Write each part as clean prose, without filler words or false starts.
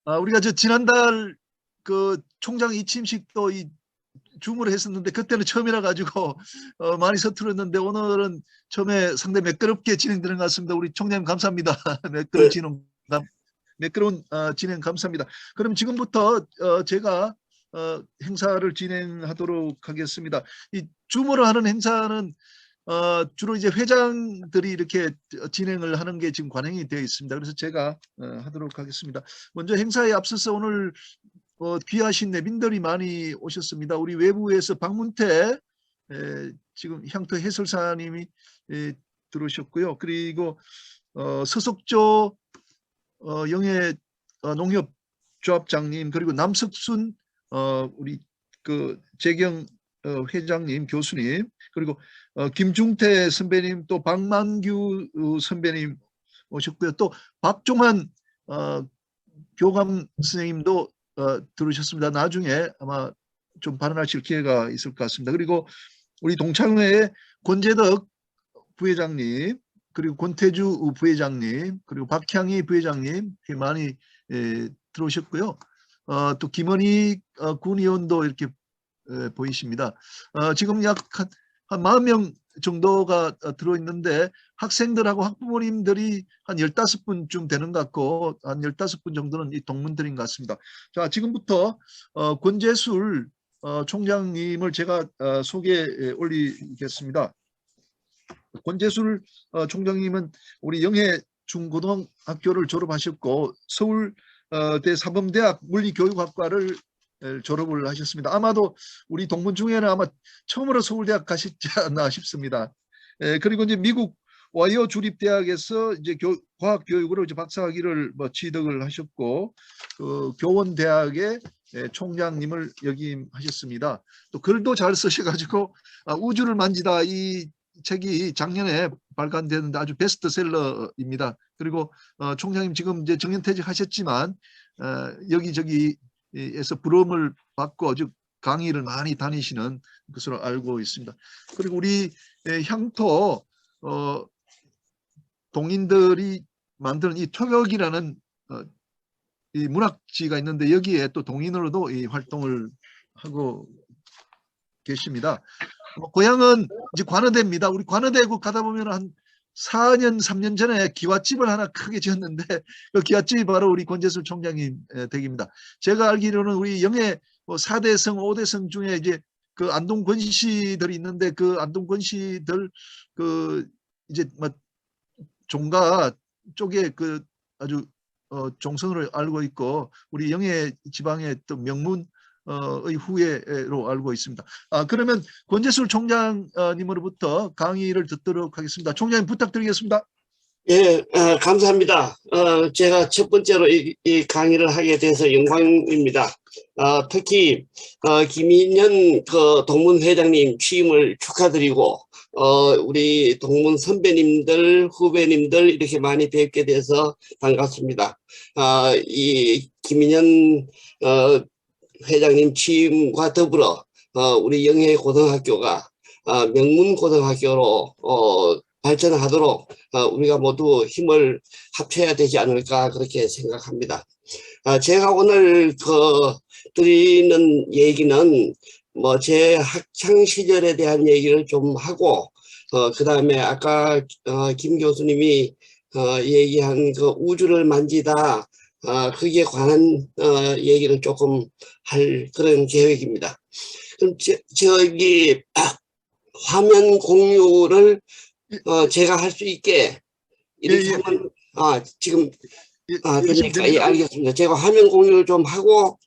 우리가 지난달 그 총장 이침식도 줌으로 했었는데 그때는 처음이라 가지고 많이 서툴었는데 오늘은 처음에 상당히 매끄럽게 진행되는 것 같습니다. 우리 총장님 감사합니다. 매끄러운 진행 감사합니다. 그럼 지금부터 제가 행사를 진행하도록 하겠습니다. 이 줌으로 하는 행사는 주로 이제 회장들이 이렇게 진행을 하는 게 지금 관행이 되어 있습니다. 그래서 제가 하도록 하겠습니다. 먼저 행사에 앞서서 오늘 귀하신 내빈들이 많이 오셨습니다. 우리 외부에서 박문태 지금 향토 해설사님이 들어오셨고요. 그리고 서석조 영해 농협조합장님, 그리고 남석순 우리 그 재경 회장님, 교수님, 그리고 김중태 선배님, 또 박만규 선배님 오셨고요. 또 박종환 교감 선생님도 들으셨습니다. 나중에 아마 좀 발언하실 기회가 있을 것 같습니다. 그리고 우리 동창회의 권재덕 부회장님, 그리고 권태주 부회장님, 그리고 박향희 부회장님 많이 들어오셨고요. 또 김원희 군의원도 이렇게 보이십니다. 지금 약 한 40명 정도가 들어있는데 학생들하고 학부모님들이 한 15분쯤 되는 것 같고 한 15분 정도는 이 동문들인 것 같습니다. 자, 지금부터 권재술 총장님을 제가 소개해 올리겠습니다. 권재술 총장님은 우리 영해 중고등학교를 졸업하셨고 서울대 사범대학 물리교육학과를 졸업을 하셨습니다. 아마도 우리 동문 중에는 아마 처음으로 서울대학 가셨지 않나 싶습니다. 그리고 이제 미국 와이어 주립대학에서 이제 과학 교육으로 이제 박사학위를 취득을 하셨고 그 교원대학의 총장님을 역임하셨습니다. 또 글도 잘 쓰셔가지고 우주를 만지다 이 책이 작년에 발간되는데 아주 베스트셀러입니다. 그리고 총장님 지금 이제 정년퇴직하셨지만 여기저기에서 부름을 받고 아주 강의를 많이 다니시는 것으로 알고 있습니다. 그리고 우리 향토 동인들이 만드는 이 토격이라는 이 문학지가 있는데 여기에 또 동인으로도 이 활동을 하고 계십니다. 고향은 이제 관어대입니다. 우리 관어대고 가다 보면 한 4년, 3년 전에 기와집을 하나 크게 지었는데 그 기와집이 바로 우리 권재술 총장님 댁입니다. 제가 알기로는 우리 영해 4대성, 5대성 중에 이제 그 안동 권씨들이 있는데 그 안동 권씨들 그 이제 종가 쪽에 그 아주 종선으로 알고 있고 우리 영해 지방의 또 명문 의 후예로 알고 있습니다. 그러면 권재술 총장님으로부터 강의를 듣도록 하겠습니다. 총장님 부탁드리겠습니다. 예, 감사합니다. 제가 첫 번째로 이 강의를 하게 돼서 영광입니다. 특히 김인현 그 동문 회장님 취임을 축하드리고 우리 동문 선배님들, 후배님들 이렇게 많이 뵙게 돼서 반갑습니다. 이 김인현 회장님 취임과 더불어 우리 영해 고등학교가 명문 고등학교로 발전하도록 우리가 모두 힘을 합쳐야 되지 않을까 그렇게 생각합니다. 제가 오늘 드리는 얘기는 제 학창 시절에 대한 얘기를 좀 하고 그 다음에 아까 김 교수님이 얘기한 그 우주를 만지다 그게 관한 얘기를 조금 할 그런 계획입니다. 그럼 저기 화면 공유를 제가 할 수 있게 이렇게 하면 지금 됩니까? 예, 알겠습니다. 제가 화면 공유를 좀 하고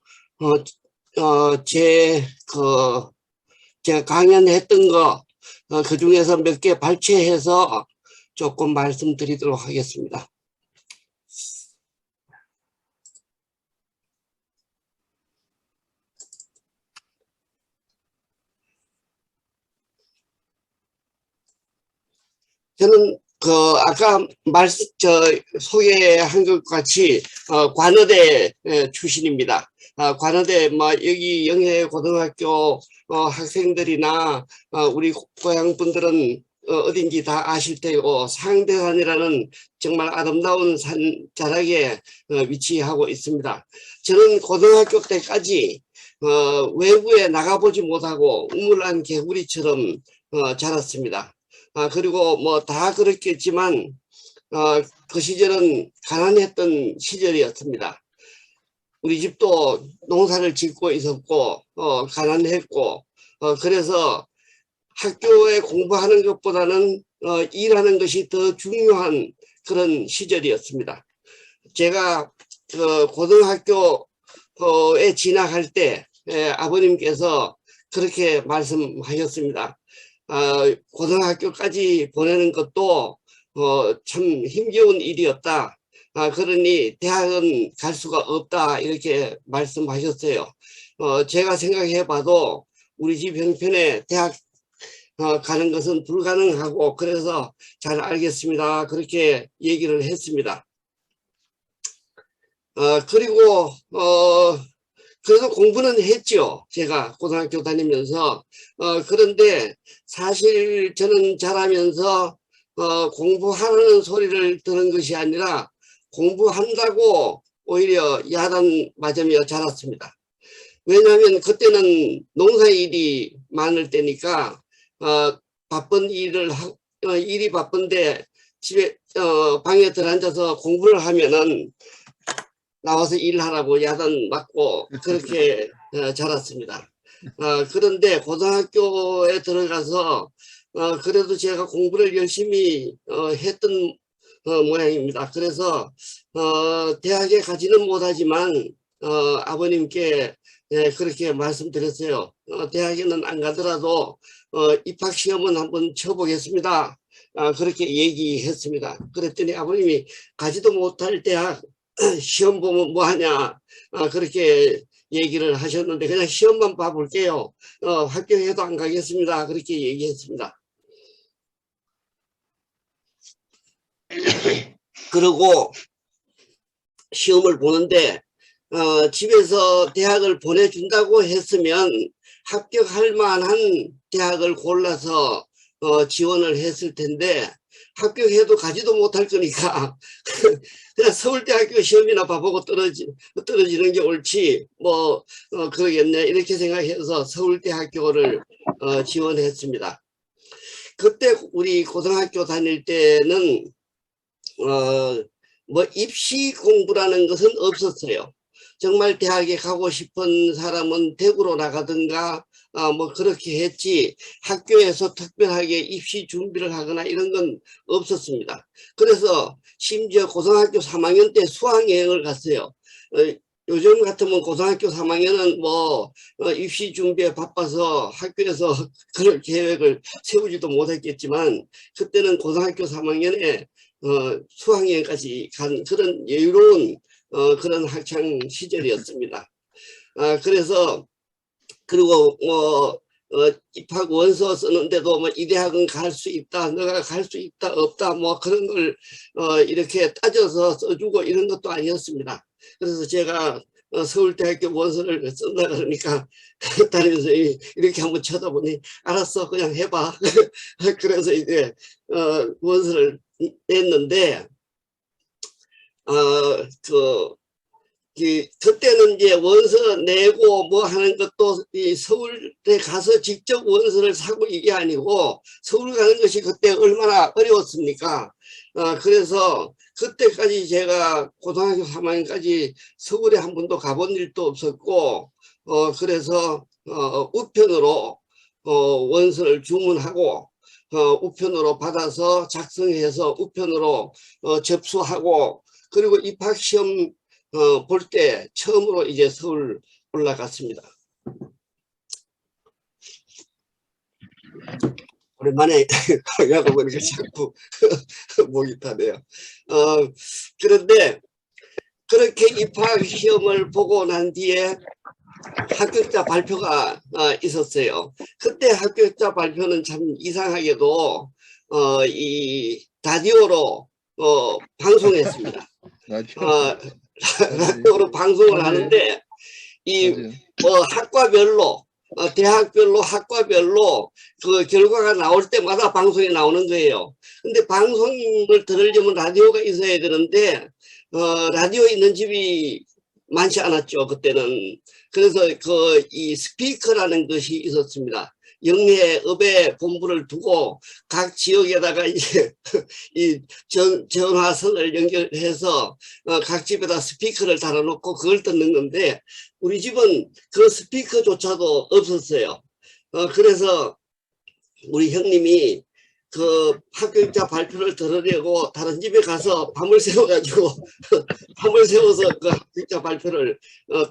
제가 강연했던 거 그 중에서 몇 개 발췌해서 조금 말씀드리도록 하겠습니다. 저는 아까 소개한 것 같이 관어대 출신입니다. 관어대 여기 영해 고등학교 학생들이나 우리 고향 분들은 어딘지 다 아실 테고 상대산이라는 정말 아름다운 산 자락에 위치하고 있습니다. 저는 고등학교 때까지 외부에 나가보지 못하고 우물안 개구리처럼 자랐습니다. 그리고 뭐 다 그렇겠지만 그 시절은 가난했던 시절이었습니다. 우리 집도 농사를 짓고 있었고 가난했고 그래서 학교에 공부하는 것보다는 일하는 것이 더 중요한 그런 시절이었습니다. 제가 고등학교에 진학할 때 아버님께서 그렇게 말씀하셨습니다. 고등학교까지 보내는 것도 참 힘겨운 일이었다. 그러니 대학은 갈 수가 없다 이렇게 말씀하셨어요. 제가 생각해 봐도 우리 집 형편에 대학 가는 것은 불가능하고 그래서 잘 알겠습니다. 그렇게 얘기를 했습니다. 그리고 그래도 공부는 했죠. 제가 고등학교 다니면서. 그런데 사실 저는 자라면서 공부하라는 소리를 들은 것이 아니라 공부한다고 오히려 야단 맞으며 자랐습니다. 왜냐하면 그때는 농사일이 많을 때니까 바쁜 일이 바쁜데 집에 방에 들어앉아서 공부를 하면은 나와서 일하라고 야단 맞고 그렇게 자랐습니다. 그런데 고등학교에 들어가서 그래도 제가 공부를 열심히 했던 모양입니다. 그래서 대학에 가지는 못하지만 아버님께 그렇게 말씀드렸어요. 대학에는 안 가더라도 입학시험은 한번 쳐보겠습니다. 그렇게 얘기했습니다. 그랬더니 아버님이 가지도 못할 대학 시험 보면 뭐하냐 그렇게 얘기를 하셨는데 그냥 시험만 봐볼게요. 합격해도 안 가겠습니다. 그렇게 얘기했습니다. 그리고 시험을 보는데 집에서 대학을 보내준다고 했으면 합격할 만한 대학을 골라서 지원을 했을 텐데 합격해도 가지도 못할 거니까 그냥 서울대학교 시험이나 봐보고 떨어지는 게 옳지 뭐 그러겠네 이렇게 생각해서 서울대학교를 지원했습니다. 그때 우리 고등학교 다닐 때는 뭐 입시 공부라는 것은 없었어요. 정말 대학에 가고 싶은 사람은 대구로 나가든가 뭐 그렇게 했지 학교에서 특별하게 입시 준비를 하거나 이런 건 없었습니다. 그래서 심지어 고등학교 3학년 때 수학여행을 갔어요. 요즘 같으면 고등학교 3학년은 뭐 입시 준비에 바빠서 학교에서 그럴 계획을 세우지도 못했겠지만 그때는 고등학교 3학년에 수학여행까지 간 그런 여유로운 그런 학창 시절이었습니다. 그래서 그리고 뭐 입학 원서 쓰는데도 뭐 이 대학은 갈 수 있다, 너가 갈 수 있다, 없다, 뭐 그런 걸 이렇게 따져서 써주고 이런 것도 아니었습니다. 그래서 제가 서울대학교 원서를 쓴다 그러니까 다니면서 이렇게 한번 쳐다보니 알았어 그냥 해봐. 그래서 이제 원서를 냈는데 그때는 이제 원서 내고 뭐 하는 것도 이 서울대 가서 직접 원서를 사고 이게 아니고 서울 가는 것이 그때 얼마나 어려웠습니까? 그래서 그때까지 제가 고등학교 3학년까지 서울에 한 번도 가본 일도 없었고 그래서 우편으로 원서를 주문하고 우편으로 받아서 작성해서 우편으로 접수하고 그리고 입학시험 볼 때 처음으로 이제 서울 올라갔습니다. 오랜만에 강의하고 보니까 자꾸 목이 타네요. 그런데 그렇게 입학시험을 보고 난 뒤에 합격자 발표가 있었어요. 그때 합격자 발표는 참 이상하게도 이 라디오로 방송했습니다. 라디오로 방송을 하는데 이 학과별로 대학별로 학과별로 그 결과가 나올 때마다 방송에 나오는 거예요. 근데 방송을 들으려면 라디오가 있어야 되는데 라디오 있는 집이 많지 않았죠, 그때는. 그래서 이 스피커라는 것이 있었습니다. 영예업의 본부를 두고 각 지역에다가 이제 이 전화선을 연결해서 각 집에다 스피커를 달아놓고 그걸 듣는 건데, 우리 집은 그 스피커조차도 없었어요. 그래서 우리 형님이 그 합격자 발표를 들으려고 다른 집에 가서 밤을 새워가지고 밤을 새워서 그 합격자 발표를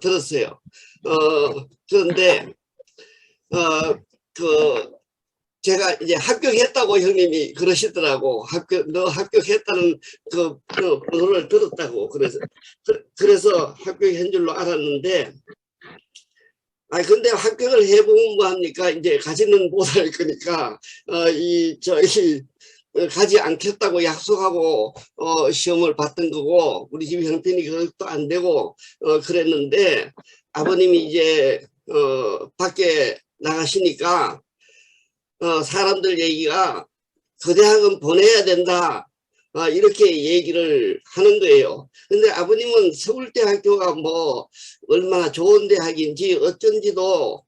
들었어요. 그런데 제가 이제 합격했다고 형님이 그러시더라고. 너 합격했다는 그 번호를 들었다고. 그래서 합격한 줄로 알았는데, 근데 합격을 해보면 뭐합니까? 이제 가지는 못할 거니까, 가지 않겠다고 약속하고, 시험을 봤던 거고, 우리 집 형편이 그것도 안 되고, 그랬는데, 아버님이 이제, 밖에 나가시니까, 사람들 얘기가 그 대학은 보내야 된다. 이렇게 얘기를 하는 거예요. 근데 아버님은 서울대학교가 뭐 얼마나 좋은 대학인지 어쩐지도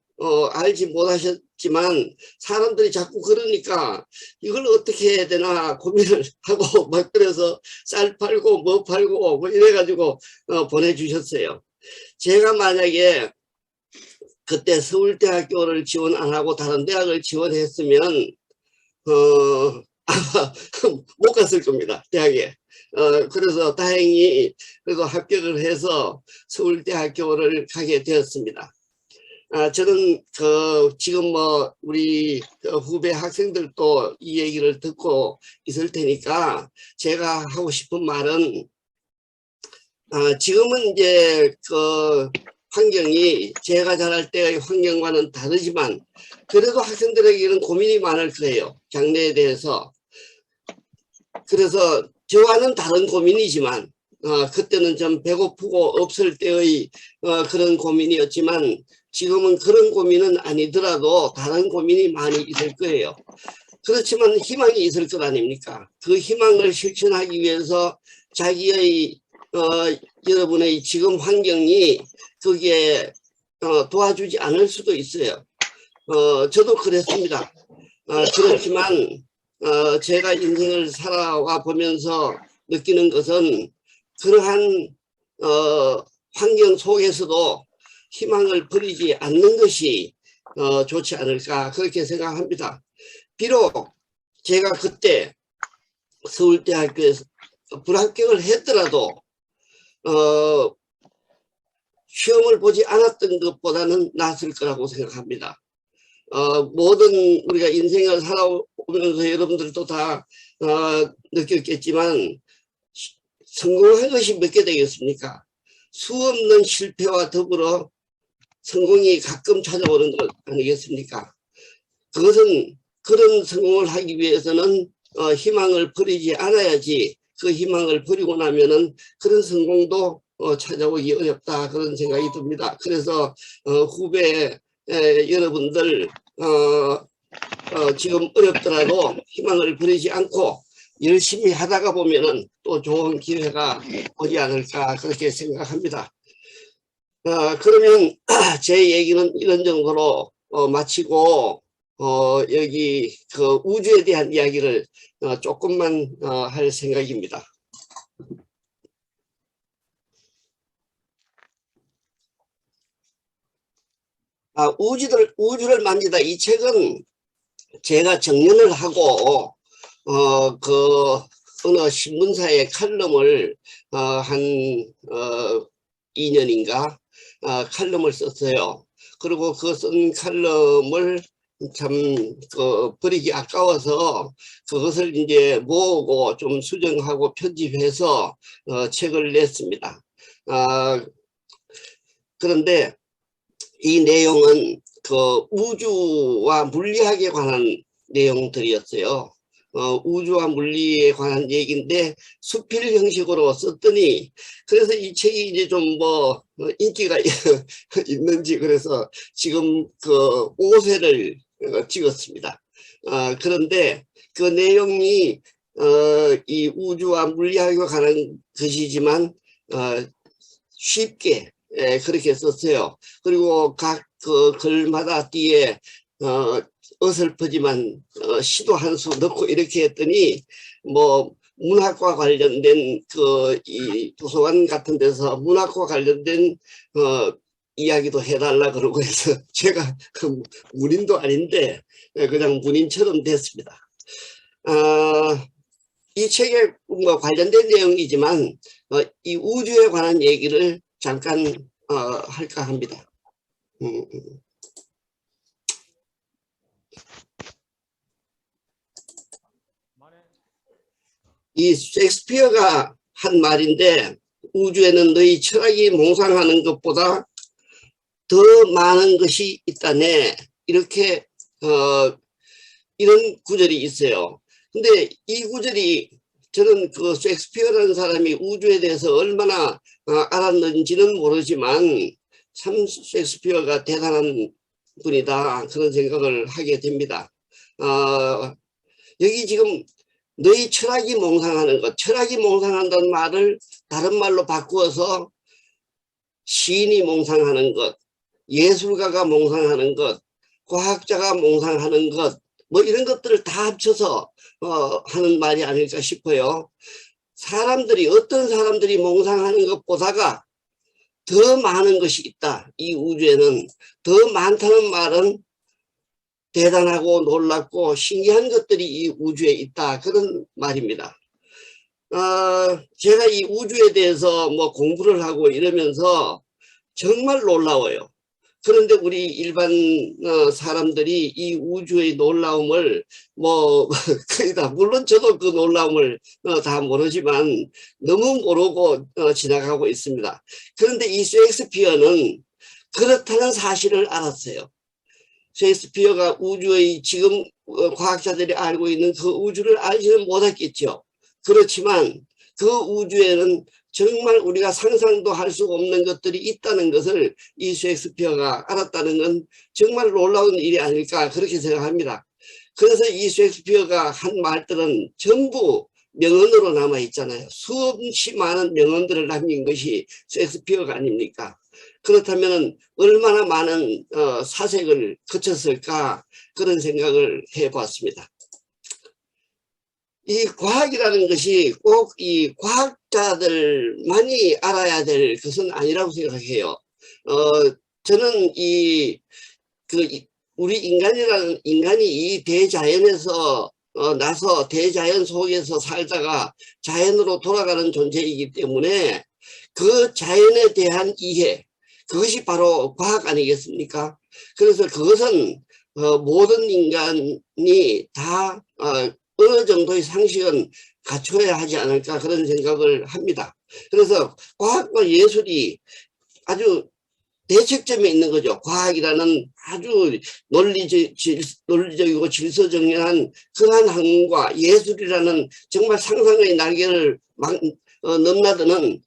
알지 못하셨지만 사람들이 자꾸 그러니까 이걸 어떻게 해야 되나 고민을 하고 막 그래서 쌀 팔고 뭐 팔고 뭐 이래가지고 보내주셨어요. 제가 만약에 그때 서울대학교를 지원 안 하고 다른 대학을 지원했으면 아마 못 갔을 겁니다, 대학에. 그래서 다행히 그래도 합격을 해서 서울대학교를 가게 되었습니다. 저는 지금 뭐 우리 후배 학생들도 이 얘기를 듣고 있을 테니까 제가 하고 싶은 말은, 지금은 이제 환경이 제가 자랄 때의 환경과는 다르지만 그래도 학생들에게는 고민이 많을 거예요, 장래에 대해서. 그래서 저와는 다른 고민이지만 그때는 좀 배고프고 없을 때의 그런 고민이었지만 지금은 그런 고민은 아니더라도 다른 고민이 많이 있을 거예요. 그렇지만 희망이 있을 것 아닙니까? 그 희망을 실천하기 위해서 자기의 여러분의 지금 환경이 그게 도와주지 않을 수도 있어요. 저도 그랬습니다. 그렇지만 제가 인생을 살아와 보면서 느끼는 것은 그러한 환경 속에서도 희망을 버리지 않는 것이 좋지 않을까 그렇게 생각합니다. 비록 제가 그때 서울대학교에서 불합격을 했더라도 시험을 보지 않았던 것보다는 낫을 거라고 생각합니다. 모든 우리가 인생을 살아오면서 여러분들도 다 느꼈겠지만 성공한 것이 몇 개 되겠습니까? 수없는 실패와 더불어 성공이 가끔 찾아오는 것 아니겠습니까? 그것은 그런 성공을 하기 위해서는 희망을 버리지 않아야지, 그 희망을 버리고 나면은 그런 성공도 찾아오기 어렵다 그런 생각이 듭니다. 그래서 후배 여러분들 지금 어렵더라도 희망을 버리지 않고 열심히 하다가 보면은 또 좋은 기회가 오지 않을까 그렇게 생각합니다. 그러면 제 얘기는 이런 정도로 마치고 여기 우주에 대한 이야기를 조금만 할 생각입니다. 우주를 만지다 이 책은 제가 정년을 하고 어느 신문사의 칼럼을 한 2년인가 칼럼을 썼어요. 그리고 그 쓴 칼럼을 참 버리기 아까워서 그것을 이제 모으고 좀 수정하고 편집해서 책을 냈습니다. 그런데 이 내용은 우주와 물리학에 관한 내용들이었어요. 우주와 물리에 관한 얘기인데 수필 형식으로 썼더니 그래서 이 책이 이제 좀 뭐 인기가 있는지 그래서 지금 그 5세를 찍었습니다. 그런데 그 내용이 이 우주와 물리학에 관한 것이지만 쉽게 그렇게 썼어요. 그리고 각 그 글마다 뒤에 어설프지만 시도 한 수 넣고 이렇게 했더니 뭐 문학과 관련된 그 이 도서관 같은 데서 문학과 관련된 이야기도 해달라 그러고 해서 제가 그 문인도 아닌데 그냥 문인처럼 됐습니다. 이 책에 뭐 관련된 내용이지만 이 우주에 관한 얘기를 잠깐 할까 합니다. 이 셰익스피어가 한 말인데 우주에는 너희 철학이 몽상하는 것보다 더 많은 것이 있다네 이렇게 이런 구절이 있어요. 근데 이 구절이 저는 그 셰익스피어라는 사람이 우주에 대해서 얼마나 알았는지는 모르지만 참 셰익스피어가 대단한 분이다 그런 생각을 하게 됩니다. 여기 지금 너희 철학이 몽상하는 것, 철학이 몽상한다는 말을 다른 말로 바꾸어서 시인이 몽상하는 것, 예술가가 몽상하는 것, 과학자가 몽상하는 것, 뭐 이런 것들을 다 합쳐서 하는 말이 아닐까 싶어요. 사람들이 어떤 사람들이 몽상하는 것보다가 더 많은 것이 있다. 이 우주에는 더 많다는 말은 대단하고 놀랍고 신기한 것들이 이 우주에 있다. 그런 말입니다. 제가 이 우주에 대해서 뭐 공부를 하고 이러면서 정말 놀라워요. 그런데 우리 일반 사람들이 이 우주의 놀라움을 뭐 거의 다 물론 저도 그 놀라움을 다 모르지만 너무 모르고 지나가고 있습니다. 그런데 이 셰익스피어는 그렇다는 사실을 알았어요. 셰익스피어가 우주의 지금 과학자들이 알고 있는 그 우주를 알지는 못했겠죠. 그렇지만 그 우주에는 정말 우리가 상상도 할 수 없는 것들이 있다는 것을 이 셰익스피어가 알았다는 건 정말 놀라운 일이 아닐까 그렇게 생각합니다. 그래서 이 셰익스피어가 한 말들은 전부 명언으로 남아 있잖아요. 수없이 많은 명언들을 남긴 것이 셰익스피어가 아닙니까? 그렇다면 얼마나 많은 사색을 거쳤을까 그런 생각을 해봤습니다. 이 과학이라는 것이 꼭 이 과학자들만이 알아야 될 것은 아니라고 생각해요. 저는 우리 인간이 이 대자연에서 나서 대자연 속에서 살다가 자연으로 돌아가는 존재이기 때문에 그 자연에 대한 이해, 그것이 바로 과학 아니겠습니까? 그래서 그것은 모든 인간이 다 어느 정도의 상식은 갖춰야 하지 않을까 그런 생각을 합니다. 그래서 과학과 예술이 아주 대척점에 있는 거죠. 과학이라는 아주 논리적이고 질서정연한 그러한 학문과 예술이라는 정말 상상의 날개를 넘나드는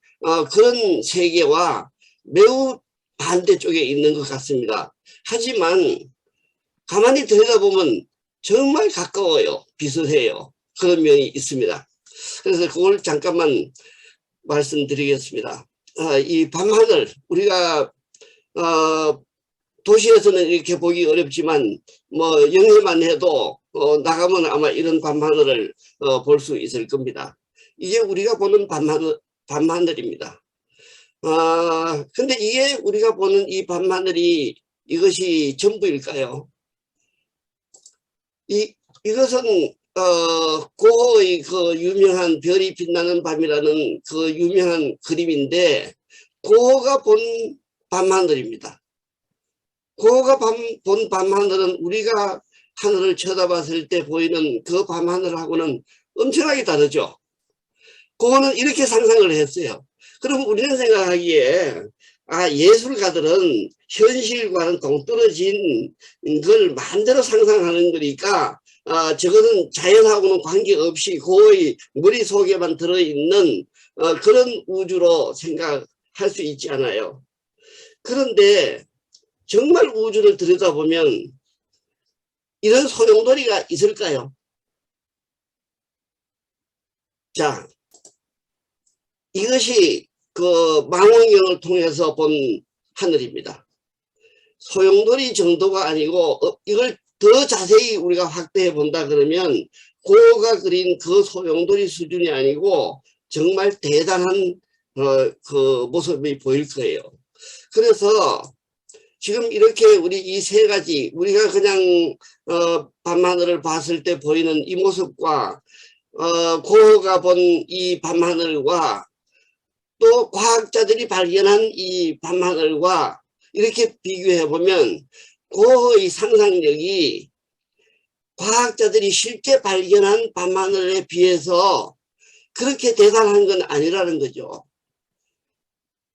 그런 세계와 매우 반대쪽에 있는 것 같습니다. 하지만 가만히 들여다보면 정말 가까워요. 비슷해요. 그런 면이 있습니다. 그래서 그걸 잠깐만 말씀드리겠습니다. 이 밤하늘 우리가 도시에서는 이렇게 보기 어렵지만 뭐 영해만 해도 나가면 아마 이런 밤하늘을 볼 수 있을 겁니다. 이게 우리가 보는 밤하늘입니다. 근데 이게 우리가 보는 이 밤하늘이 이것이 전부일까요? 이것은 고흐의 그 유명한 별이 빛나는 밤이라는 그 유명한 그림인데 고흐가 본 밤하늘입니다. 고흐가 본 밤하늘은 우리가 하늘을 쳐다봤을 때 보이는 그 밤하늘하고는 엄청나게 다르죠. 고흐는 이렇게 상상을 했어요. 그럼 우리는 생각하기에 예술가들은 현실과는 동떨어진 걸 마음대로 상상하는 거니까 저거는 자연하고는 관계없이 거의 머릿속에만 들어있는 그런 우주로 생각할 수 있지 않아요. 그런데 정말 우주를 들여다보면 이런 소용돌이가 있을까요? 자, 이것이 그 망원경을 통해서 본 하늘입니다. 소용돌이 정도가 아니고 이걸 더 자세히 우리가 확대해 본다 그러면 고가 그린 그 소용돌이 수준이 아니고 정말 대단한 그 모습이 보일 거예요. 그래서 지금 이렇게 우리 이 세 가지 우리가 그냥 밤하늘을 봤을 때 보이는 이 모습과 고가 본 이 밤하늘과 또 과학자들이 발견한 이 밤하늘과 이렇게 비교해 보면 고의 상상력이 과학자들이 실제 발견한 밤하늘에 비해서 그렇게 대단한 건 아니라는 거죠.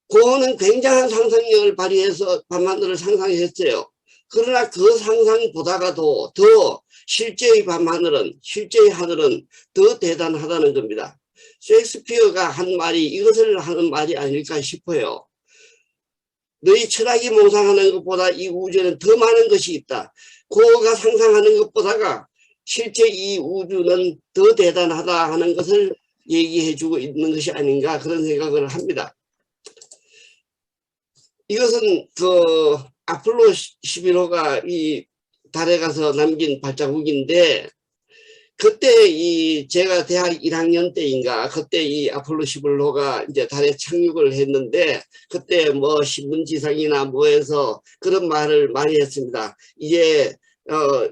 고는 굉장한 상상력을 발휘해서 밤하늘을 상상했어요. 그러나 그 상상보다가도 더 실제의 밤하늘은, 실제의 하늘은 더 대단하다는 겁니다. 셰익스피어가 한 말이 이것을 하는 말이 아닐까 싶어요. 너희 철학이 몽상하는 것보다 이 우주에는 더 많은 것이 있다. 고가 상상하는 것보다가 실제 이 우주는 더 대단하다 하는 것을 얘기해 주고 있는 것이 아닌가 그런 생각을 합니다. 이것은 그 아폴로 11호가 이 달에 가서 남긴 발자국인데 그때 이 제가 대학 1학년 때인가 그때 이 아폴로 11호가 이제 달에 착륙을 했는데 그때 뭐 신문지상이나 뭐에서 그런 말을 많이 했습니다. 이제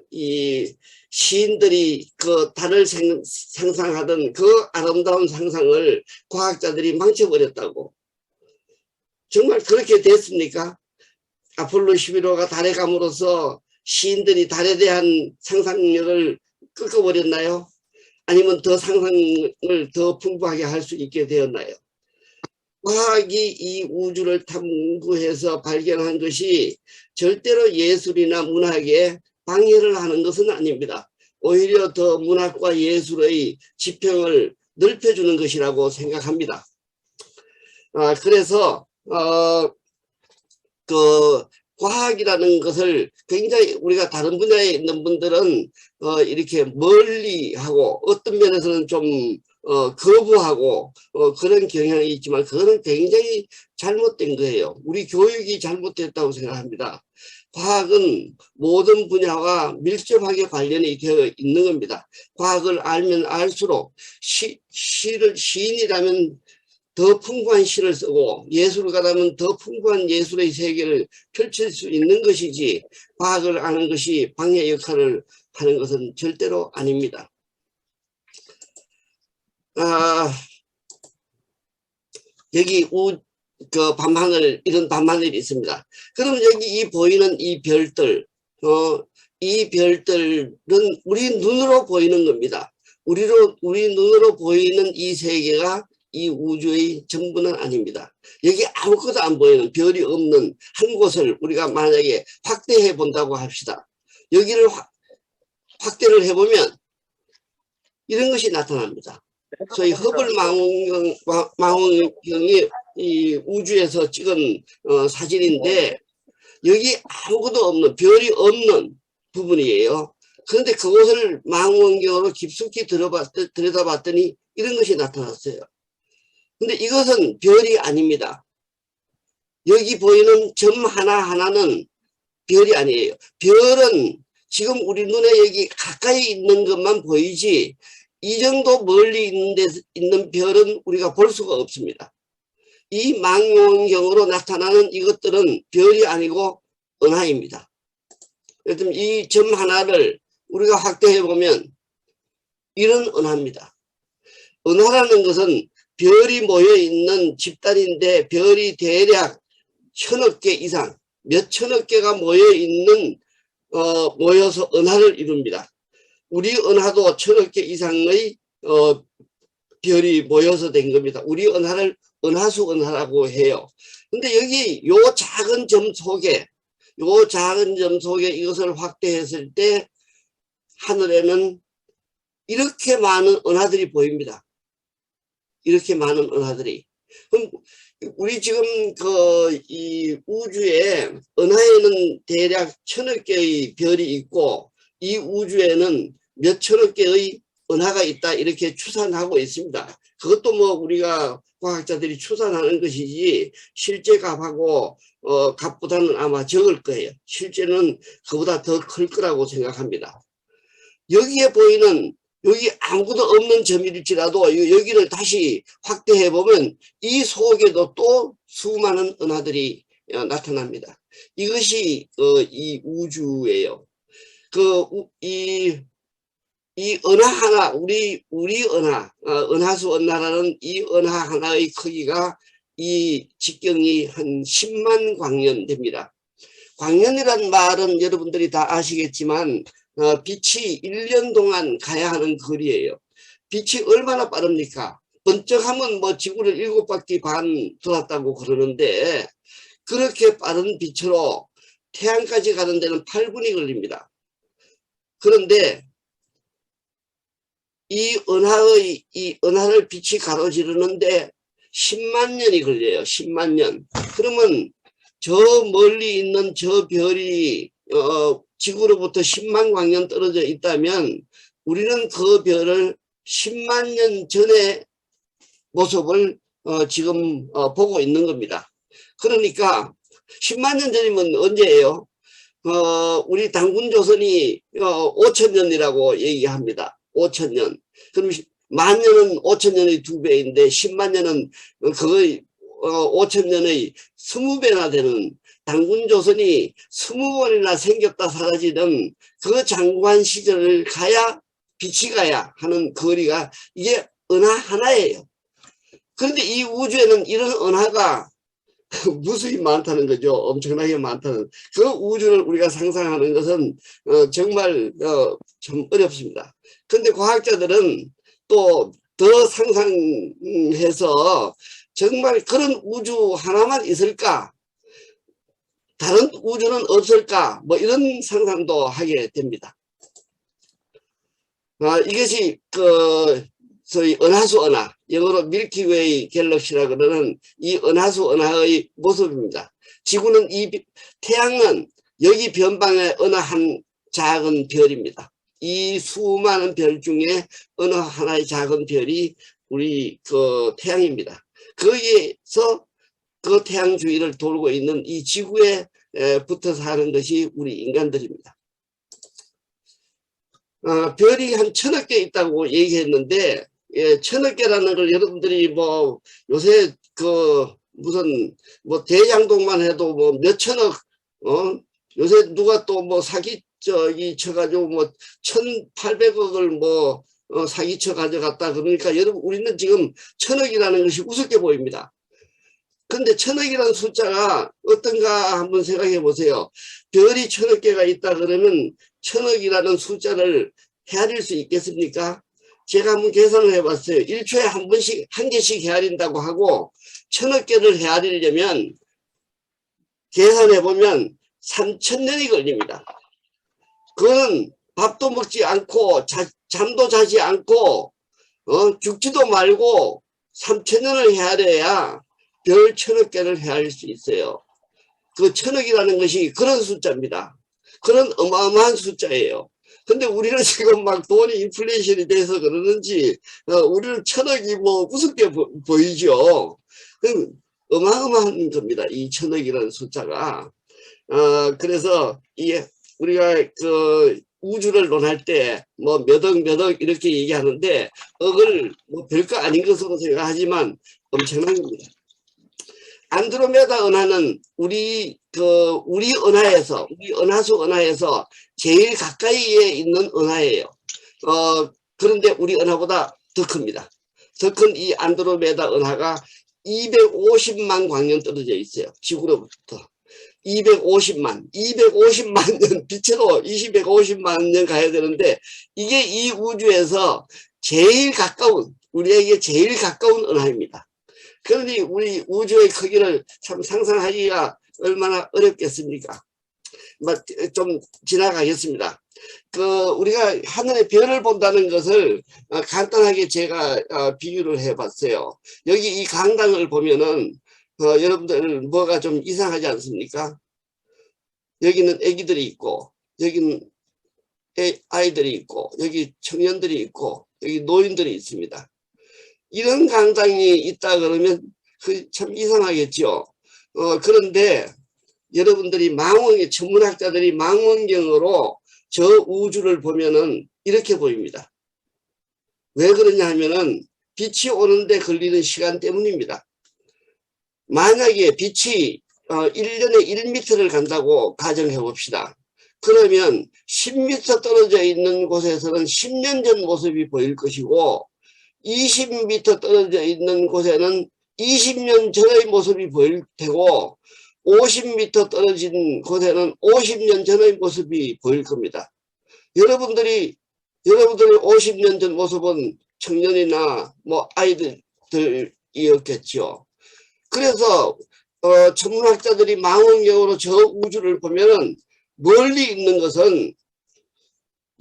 이 시인들이 그 달을 상상하던 그 아름다운 상상을 과학자들이 망쳐버렸다고. 정말 그렇게 됐습니까? 아폴로 11호가 달에 감으로써 시인들이 달에 대한 상상력을 꺾어버렸나요? 아니면 더 상상을 더 풍부하게 할 수 있게 되었나요? 과학이 이 우주를 탐구해서 발견한 것이 절대로 예술이나 문학에 방해를 하는 것은 아닙니다. 오히려 더 문학과 예술의 지평을 넓혀주는 것이라고 생각합니다. 그래서 그 과학이라는 것을 굉장히 우리가 다른 분야에 있는 분들은 이렇게 멀리하고 어떤 면에서는 좀 거부하고 그런 경향이 있지만 그거는 굉장히 잘못된 거예요. 우리 교육이 잘못됐다고 생각합니다. 과학은 모든 분야와 밀접하게 관련이 되어 있는 겁니다. 과학을 알면 알수록 시인이라면 더 풍부한 시를 쓰고 예술가라면 더 풍부한 예술의 세계를 펼칠 수 있는 것이지 과학을 아는 것이 방해 역할을 하는 것은 절대로 아닙니다. 여기 그 밤하늘 이런 밤하늘이 있습니다. 그럼 여기 이 보이는 이 별들 이 별들은 우리 눈으로 보이는 겁니다. 우리 눈으로 보이는 이 세계가 이 우주의 전부는 아닙니다. 여기 아무것도 안 보이는 별이 없는 한 곳을 우리가 만약에 확대해 본다고 합시다. 여기를 확대를 해보면 이런 것이 나타납니다. 소위 허블 망원경이 이 우주에서 찍은 사진인데 여기 아무것도 없는 별이 없는 부분이에요. 그런데 그것을 망원경으로 깊숙이 들여다봤더니 이런 것이 나타났어요. 근데 이것은 별이 아닙니다. 여기 보이는 점 하나하나는 별이 아니에요. 별은 지금 우리 눈에 여기 가까이 있는 것만 보이지 이 정도 멀리 있는 별은 우리가 볼 수가 없습니다. 이 망원경으로 나타나는 이것들은 별이 아니고 은하입니다. 그렇다면 이 점 하나를 우리가 확대해 보면 이런 은하입니다. 은하라는 것은 별이 모여 있는 집단인데 별이 대략 1000억 개 이상, 몇 천억 개가 모여 있는 모여서 은하를 이룹니다. 우리 은하도 1000억 개 이상의 별이 모여서 된 겁니다. 우리 은하를 은하수 은하라고 해요. 근데 여기 요 작은 점 속에 이것을 확대했을 때 하늘에는 이렇게 많은 은하들이 보입니다. 이렇게 많은 은하들이. 그럼 우리 지금 이 우주에 은하에는 대략 1000여 개의 별이 있고 이 우주에는 몇 천억 개의 은하가 있다 이렇게 추산하고 있습니다. 그것도 뭐 우리가 과학자들이 추산하는 것이지 실제 값하고 값보다는 아마 적을 거예요. 실제는 그보다 더 클 거라고 생각합니다. 여기에 보이는 여기 아무것도 없는 점일지라도 여기를 다시 확대해 보면 이 속에도 또 수많은 은하들이 나타납니다. 이것이 이 우주예요. 이 은하 하나, 우리 은하, 은하수 은하라는 이 은하 하나의 크기가 이 직경이 한 10만 광년 됩니다. 광년이란 말은 여러분들이 다 아시겠지만 빛이 1년 동안 가야 하는 거리예요. 빛이 얼마나 빠릅니까? 번쩍하면 뭐 지구를 7바퀴 반 돌았다고 그러는데 그렇게 빠른 빛으로 태양까지 가는 데는 8분이 걸립니다. 그런데 이 은하를 빛이 가로지르는데 10만 년이 걸려요. 10만 년. 그러면 저 멀리 있는 저 별이 지구로부터 10만 광년 떨어져 있다면 우리는 그 별을 10만 년 전의 모습을 지금 보고 있는 겁니다. 그러니까 10만 년 전이면 언제예요? 우리 당군조선이 5천년이라고 얘기합니다. 5천년. 그럼 만 년은 5천년의 2배인데 10만 년은 거의 5천년의 20배나 되는 당군조선이 20번이나 생겼다 사라지는 그 장구한 시절을 가야 빛이 가야 하는 거리가 이게 은하 하나예요. 그런데 이 우주에는 이런 은하가 무수히 많다는 거죠. 엄청나게 많다는. 그 우주를 우리가 상상하는 것은 정말 좀 어렵습니다. 그런데 과학자들은 또 더 상상해서 정말 그런 우주 하나만 있을까? 다른 우주는 없을까? 뭐 이런 상상도 하게 됩니다. 이것이 소위 은하수 은하, 영어로 밀키웨이 갤럭시라 그러는 이 은하수 은하의 모습입니다. 지구는 태양은 여기 변방에 어느 한 작은 별입니다. 이 수많은 별 중에 어느 하나의 작은 별이 우리 태양입니다. 거기에서 그 태양 주위를 돌고 있는 이 지구에 붙어 사는 것이 우리 인간들입니다. 별이 한 1000여 개 있다고 얘기했는데 1000여 개라는 걸 여러분들이 뭐 요새 무슨 뭐 대장동만 해도 뭐 몇천억 요새 누가 또 뭐 사기 쳐가지고 뭐 1800억을 뭐 사기쳐 가져갔다 그러니까 여러분 우리는 지금 1000억이라는 것이 우습게 보입니다. 근데 1000억이라는 숫자가 어떤가 한번 생각해 보세요. 별이 1000여 개가 있다 그러면 1000억이라는 숫자를 헤아릴 수 있겠습니까? 제가 한번 계산을 해봤어요. 1초에 한 번씩 한 개씩 헤아린다고 하고 1000여 개를 헤아리려면 계산해보면 3000년이 걸립니다. 그건 밥도 먹지 않고 잠도 자지 않고 죽지도 말고 3000년을 헤아려야 별 1000여 개를 헤아릴 수 있어요. 그 1000억이라는 것이 그런 숫자입니다. 그런 어마어마한 숫자예요. 근데 우리는 지금 막 돈이 인플레이션이 돼서 그러는지 우리는 1000억이 뭐 우습게 보이죠. 어마어마한 겁니다. 이 1000억이라는 숫자가. 그래서 우리가 우주를 논할 때 뭐 몇 억 이렇게 얘기하는데 억을 뭐 별거 아닌 것으로 생각하지만 엄청난 겁니다. 안드로메다 은하는 우리 은하에서 우리 은하수 은하에서 제일 가까이에 있는 은하예요. 그런데 우리 은하보다 더 큽니다. 더 큰 이 안드로메다 은하가 250만 광년 떨어져 있어요. 지구로부터. 250만 년 빛으로 250만 년 가야 되는데 이게 이 우주에서 제일 가까운 우리에게 제일 가까운 은하입니다. 그러니 우리 우주의 크기를 참 상상하기가 얼마나 어렵겠습니까? 좀 지나가겠습니다. 우리가 하늘의 별을 본다는 것을 간단하게 제가 비유를 해봤어요. 여기 이 강당을 보면은 여러분들 뭐가 좀 이상하지 않습니까? 여기는 아기들이 있고, 여기는 아이들이 있고, 여기 청년들이 있고, 여기 노인들이 있습니다. 이런 강당이 있다 그러면 참 이상하겠죠. 그런데 여러분들이 천문학자들이 망원경으로 저 우주를 보면은 이렇게 보입니다. 왜 그러냐 하면은 빛이 오는데 걸리는 시간 때문입니다. 만약에 빛이 1년에 1m를 간다고 가정해 봅시다. 그러면 10m 떨어져 있는 곳에서는 10년 전 모습이 보일 것이고 20m 떨어져 있는 곳에는 20년 전의 모습이 보일 테고 50m 떨어진 곳에는 50년 전의 모습이 보일 겁니다. 여러분들의 50년 전 모습은 청년이나 뭐 아이들이었겠죠. 그래서 천문학자들이 망원경으로 저 우주를 보면은 멀리 있는 것은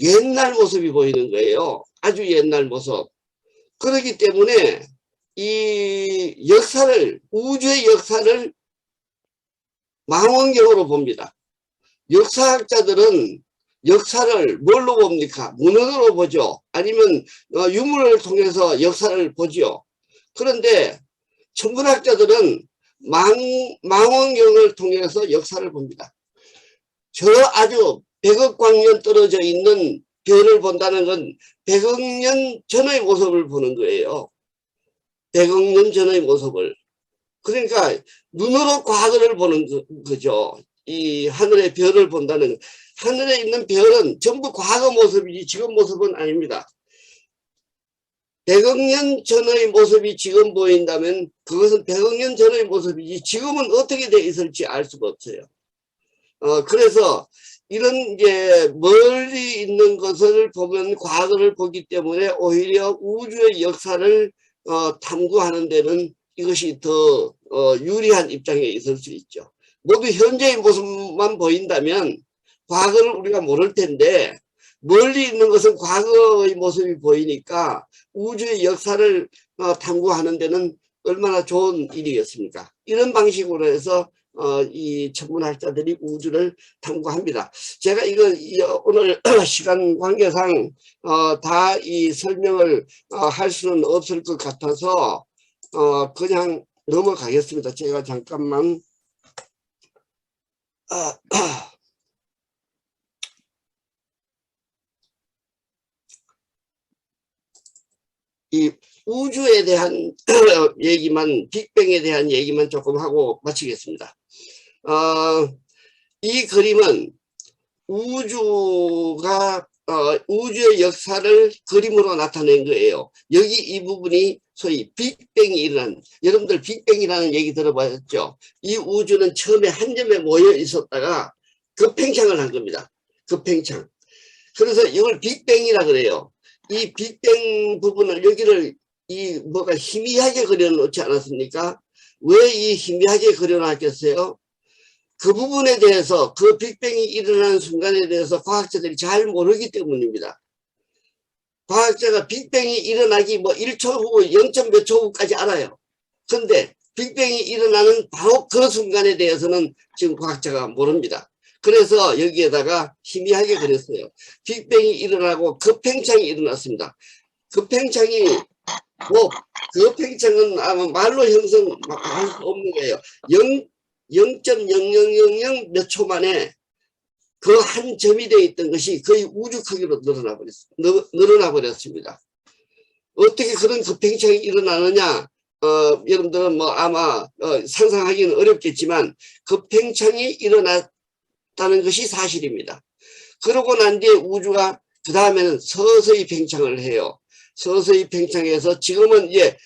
옛날 모습이 보이는 거예요. 아주 옛날 모습. 그렇기 때문에 이 우주의 역사를 망원경으로 봅니다. 역사학자들은 역사를 뭘로 봅니까? 문헌으로 보죠. 아니면 유물을 통해서 역사를 보죠. 그런데 천문학자들은 망원경을 통해서 역사를 봅니다. 저 아주 100억 광년 떨어져 있는 별을 본다는 건 100억 년 전의 모습을 보는 거예요. 100억 년 전의 모습을. 그러니까 눈으로 과거를 보는 거죠. 이 하늘의 별을 본다는, 하늘에 있는 별은 전부 과거 모습이지 지금 모습은 아닙니다. 100억 년 전의 모습이 지금 보인다면 그것은 100억 년 전의 모습이지 지금은 어떻게 돼 있을지 알 수가 없어요. 그래서 이런 이제 멀리 있는 것을 보면 과거를 보기 때문에 오히려 우주의 역사를 탐구하는 데는 이것이 더 유리한 입장에 있을 수 있죠. 모두 현재의 모습만 보인다면 과거를 우리가 모를 텐데 멀리 있는 것은 과거의 모습이 보이니까 우주의 역사를 탐구하는 데는 얼마나 좋은 일이겠습니까? 이런 방식으로 해서 이 천문학자들이 우주를 탐구합니다. 제가 오늘 시간 관계상 다 이 설명을 할 수는 없을 것 같아서 그냥 넘어가겠습니다. 제가 잠깐만 이 우주에 대한 얘기만, 빅뱅에 대한 얘기만 조금 하고 마치겠습니다. 이 그림은 우주의 역사를 그림으로 나타낸 거예요. 여기 이 부분이 소위 빅뱅이 일어난, 여러분들 빅뱅이라는 얘기 들어봤죠? 이 우주는 처음에 한 점에 모여 있었다가 급팽창을 한 겁니다. 급팽창. 그래서 이걸 빅뱅이라 그래요. 이 빅뱅 부분을 여기를 뭐가 희미하게 그려놓지 않았습니까? 왜 이 희미하게 그려놨겠어요? 그 부분에 대해서, 그 빅뱅이 일어나는 순간에 대해서 과학자들이 잘 모르기 때문입니다. 과학자가 빅뱅이 일어나기 뭐 1초 후, 0점 몇 초 후까지 알아요. 근데 빅뱅이 일어나는 바로 그 순간에 대해서는 지금 과학자가 모릅니다. 그래서 여기에다가 희미하게 그렸어요. 빅뱅이 일어나고 급팽창이 일어났습니다. 급팽창이 급팽창은 아마 말로 형성할 수 없는 거예요. 0.0000 몇 초 만에 그 한 점이 되어 있던 것이 거의 우주 크기로 늘어나 버렸습니다. 어떻게 그런 급팽창이 일어나느냐? 여러분들은 뭐 아마 상상하기는 어렵겠지만 급팽창이 일어났다는 것이 사실입니다. 그러고 난 뒤에 우주가 그 다음에는 서서히 팽창을 해요. 서서히 팽창해서 지금은 이제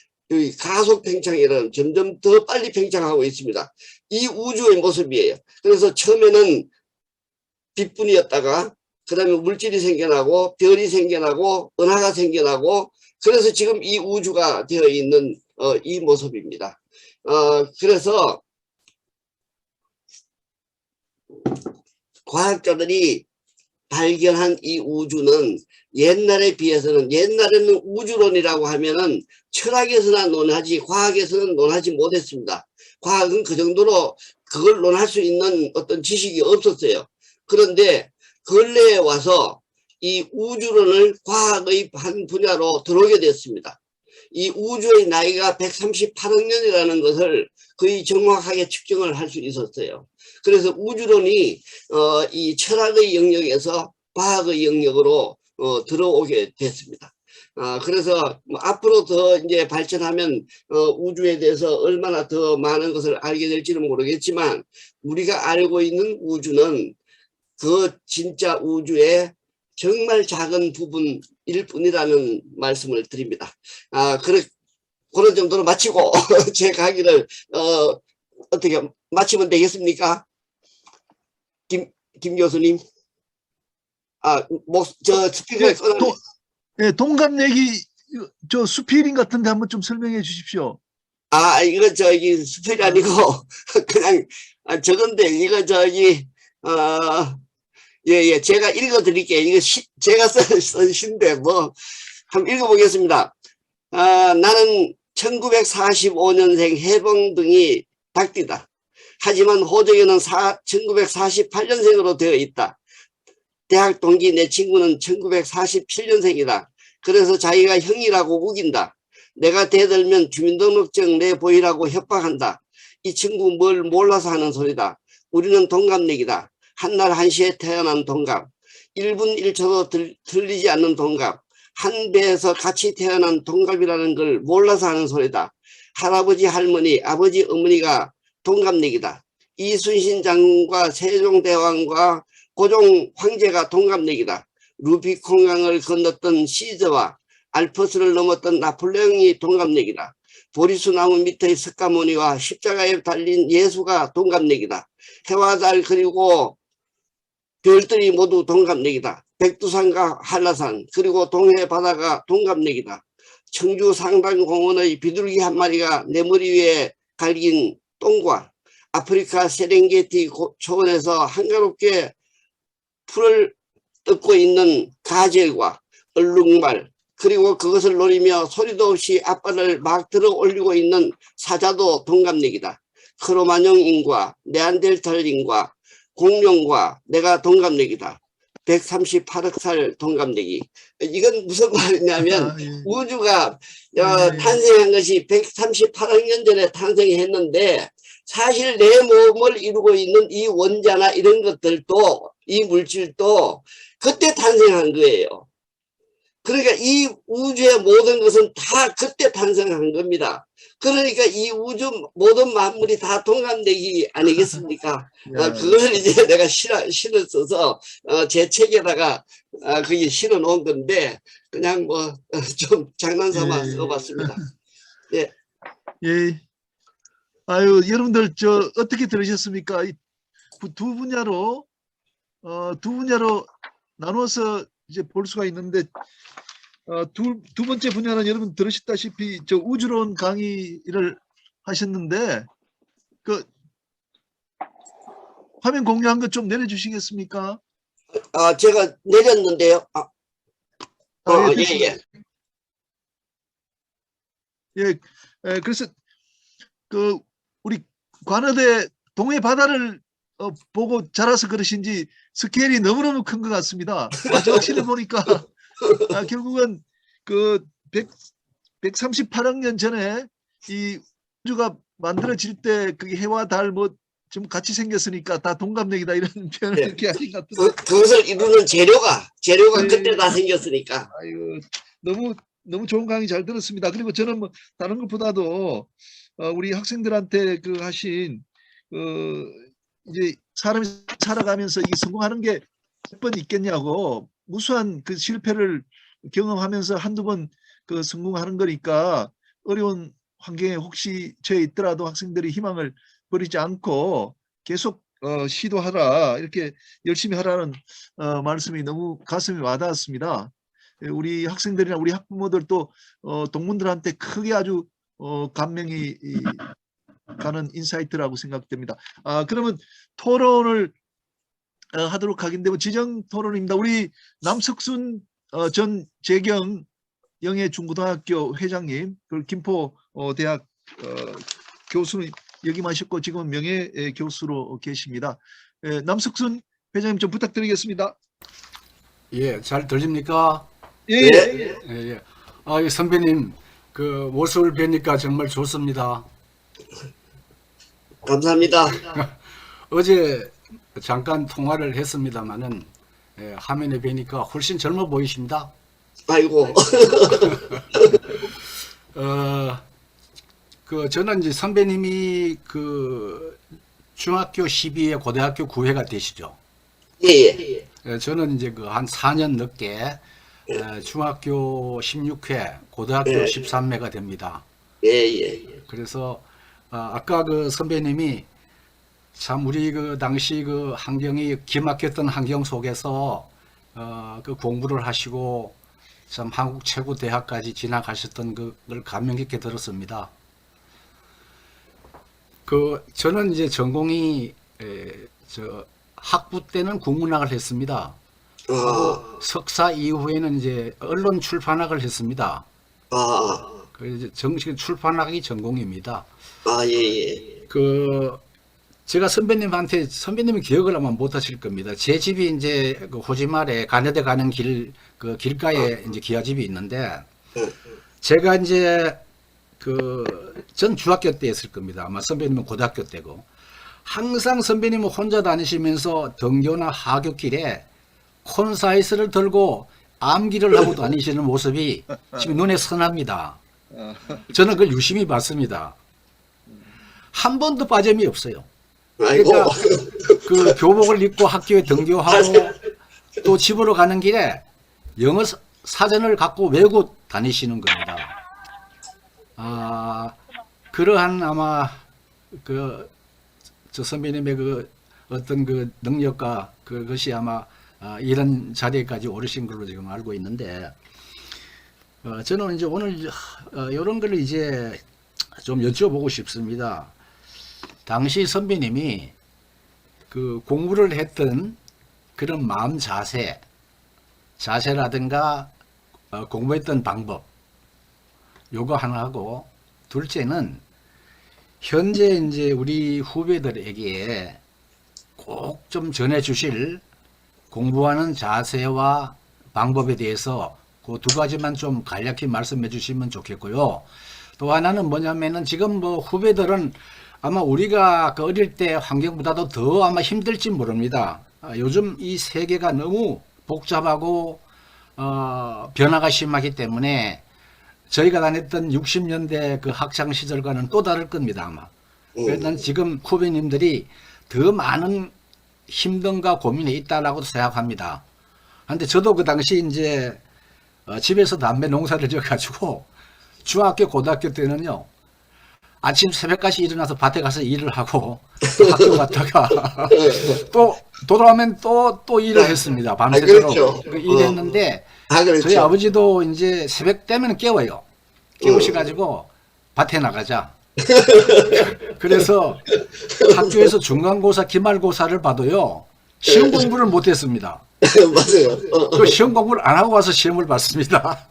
가속 팽창이라는, 점점 더 빨리 팽창하고 있습니다. 이 우주의 모습이에요. 그래서 처음에는 빛뿐이었다가 그 다음에 물질이 생겨나고 별이 생겨나고 은하가 생겨나고, 그래서 지금 이 우주가 되어 있는 이 모습입니다. 그래서 과학자들이 발견한 이 우주는 옛날에 비해서는, 옛날에는 우주론이라고 하면은 철학에서나 논하지 과학에서는 논하지 못했습니다. 과학은 그 정도로 그걸 논할 수 있는 어떤 지식이 없었어요. 그런데 근래에 와서 이 우주론을 과학의 한 분야로 들어오게 됐습니다. 이 우주의 나이가 138억 년이라는 것을 거의 정확하게 측정을 할 수 있었어요. 그래서 우주론이 이 철학의 영역에서 과학의 영역으로 들어오게 됐습니다. 그래서 뭐 앞으로 더 이제 발전하면 우주에 대해서 얼마나 더 많은 것을 알게 될지는 모르겠지만, 우리가 알고 있는 우주는 그 진짜 우주의 정말 작은 부분일 뿐이라는 말씀을 드립니다. 그런 정도로 마치고 제 강의를 어떻게 마치면 되겠습니까? 김 교수님. 저 스피커에 예, 동갑 얘기 저 수필인 같은데 한번 좀 설명해 주십시오. 이거 저기 스펠이 아니고 그냥 저건데, 이거 저기 예, 제가 읽어 드릴게요. 이거 제가 쓴 시인데 뭐 한번 읽어 보겠습니다. 나는 1945년생 해병등이 닭띠다. 하지만 호적에는 1948년생으로 되어 있다. 대학 동기 내 친구는 1947년생이다. 그래서 자기가 형이라고 우긴다. 내가 대들면 주민등록증 내보이라고 협박한다. 이 친구 뭘 몰라서 하는 소리다. 우리는 동갑내기다. 한날 한시에 태어난 동갑. 1분 1초도 틀리지 않는 동갑. 한 배에서 같이 태어난 동갑이라는 걸 몰라서 하는 소리다. 할아버지, 할머니, 아버지, 어머니가 동갑내기다. 이순신 장군과 세종대왕과 고종 황제가 동갑내기다. 루비콘강을 건넜던 시저와 알프스를 넘었던 나폴레옹이 동갑내기다. 보리수 나무 밑의 석가모니와 십자가에 달린 예수가 동갑내기다. 해와 달 그리고 별들이 모두 동갑내기다. 백두산과 한라산 그리고 동해 바다가 동갑내기다. 청주 상당공원의 비둘기 한 마리가 내 머리 위에 갈긴 똥과 아프리카 세렝게티 초원에서 한가롭게 풀을 뜯고 있는 가젤과 얼룩말, 그리고 그것을 노리며 소리도 없이 앞발을 막 들어 올리고 있는 사자도 동갑내기다. 크로마뇽 인과 네안데르탈 인과 공룡과 내가 동갑내기다. 138억 살 동갑내기. 이건 무슨 말이냐면 예. 우주가 탄생한 것이 138억 년 전에 탄생했는데, 사실 내 몸을 이루고 있는 이 원자나 이런 것들도, 이 물질도 그때 탄생한 거예요. 그러니까 이 우주의 모든 것은 다 그때 탄생한 겁니다. 그러니까 이 우주 모든 만물이 다 동갑내기 아니겠습니까? 그걸 이제 내가 시를 써서 제 책에다가 그게 실어 놓은 건데, 그냥 뭐 좀 장난삼아 써봤습니다. 예. 예. 아유, 여러분들 저 어떻게 들으셨습니까? 두 분야로 나눠서 이제 볼 수가 있는데, 두 번째 분야는 여러분 들으셨다시피 저 우주론 강의를 하셨는데, 그 화면 공유한 것 좀 내려주시겠습니까? 제가 내렸는데요. 됐습니다. 예, 그래서 그 우리 관어대 동해 바다를 보고 자라서 그러신지 스케일이 너무너무 큰 것 같습니다. 마지막 시를 보니까 결국은 그 138억 년 전에 이 우주가 만들어질 때 그게 해와 달 뭐 좀 같이 생겼으니까 다 동갑내기다 이런 표현을 이렇게 하신 것 같은데, 그것을 이루는 재료가 그때 다 생겼으니까. 아유, 너무 좋은 강의 잘 들었습니다. 그리고 저는 뭐 다른 것보다도 우리 학생들한테 그 하신 이제 사람이 살아가면서 이 성공하는 게 몇 번 있겠냐고, 무수한 그 실패를 경험하면서 한두 번 그 성공하는 거니까 어려운 환경에 혹시 처해 있더라도 학생들이 희망을 버리지 않고 계속 시도하라, 이렇게 열심히 하라는 말씀이 너무 가슴에 와닿았습니다. 우리 학생들이나 우리 학부모들도 동문들한테 크게 아주 감명이 가는 인사이트라고 생각됩니다. 그러면 토론을 하도록 하긴데 뭐 지정 토론입니다. 우리 남석순 전 재경 영예중고등학교 회장님, 그리고 김포 대학 교수는 역임하셨고 지금은 명예 교수로 계십니다. 남석순 회장님 좀 부탁드리겠습니다. 예, 잘 들립니까? 예, 예. 예, 예. 이 선배님, 그 모습을 뵈니까 정말 좋습니다. 감사합니다. 어제 잠깐 통화를 했습니다마는 화면에 뵈니까 훨씬 젊어 보이십니다. 아이고. 저는 이제 선배님이 그 중학교 12회, 고등학교 9회가 되시죠. 예, 예. 저는 이제 그 한 4년 늦게 중학교 16회, 고등학교 예. 13회가 됩니다. 예, 예. 그래서 아까 그 선배님이 참 우리 그 당시 그 환경이 기막혔던 환경 속에서 그 공부를 하시고 참 한국 최고 대학까지 진학하셨던 그걸 감명 깊게 들었습니다. 저는 이제 전공이 학부 때는 국문학을 했습니다. 석사 이후에는 이제 언론 출판학을 했습니다. 그래서 정식 출판학이 전공입니다. 예, 예. 제가 선배님이 기억을 아마 못 하실 겁니다. 제 집이 이제 그 호지말에 간여대 가는 길가에 이제 기아집이 있는데, 제가 이제 전 중학교 때였을 겁니다. 아마 선배님은 고등학교 때고. 항상 선배님은 혼자 다니시면서 등교나 하굣길에 콘사이스를 들고 암기를 하고 다니시는 모습이 지금 눈에 선합니다. 저는 그걸 유심히 봤습니다. 한 번도 빠짐이 없어요. 아이고. 그러니까 그 교복을 입고 학교에 등교하고 또 집으로 가는 길에 영어 사전을 갖고 외우고 다니시는 겁니다. 그러한 아마 저 선배님의 어떤 그 능력과 그것이 아마 이런 자리에까지 오르신 걸로 지금 알고 있는데, 저는 이제 오늘 이런 걸 이제 좀 여쭤보고 싶습니다. 당시 선배님이 그 공부를 했던 그런 마음 자세라든가 공부했던 방법, 요거 하나 하고, 둘째는 현재 이제 우리 후배들에게 꼭 좀 전해 주실 공부하는 자세와 방법에 대해서 그 두 가지만 좀 간략히 말씀해 주시면 좋겠고요. 또 하나는 뭐냐면은 지금 뭐 후배들은 아마 우리가 그 어릴 때 환경보다도 더 아마 힘들지 모릅니다. 요즘 이 세계가 너무 복잡하고 변화가 심하기 때문에 저희가 다녔던 60년대 그 학창 시절과는 또 다를 겁니다, 아마. 그래서 지금 후배님들이 더 많은 힘듦과 고민이 있다라고 생각합니다. 근데 저도 그 당시 이제 집에서 담배 농사를 지어가지고 중학교, 고등학교 때는요, 아침 새벽까지 일어나서 밭에 가서 일을 하고 또 학교 갔다가 또 돌아오면 또 일을 했습니다. 밤새도록 그렇죠. 일했는데, 그렇죠. 저희 아버지도 이제 새벽 되면 깨워요. 깨우셔가지고 밭에 나가자. 그래서 학교에서 중간고사, 기말고사를 봐도요, 시험 공부를 못했습니다. 맞아요. 그 시험 공부를 안 하고 와서 시험을 봤습니다.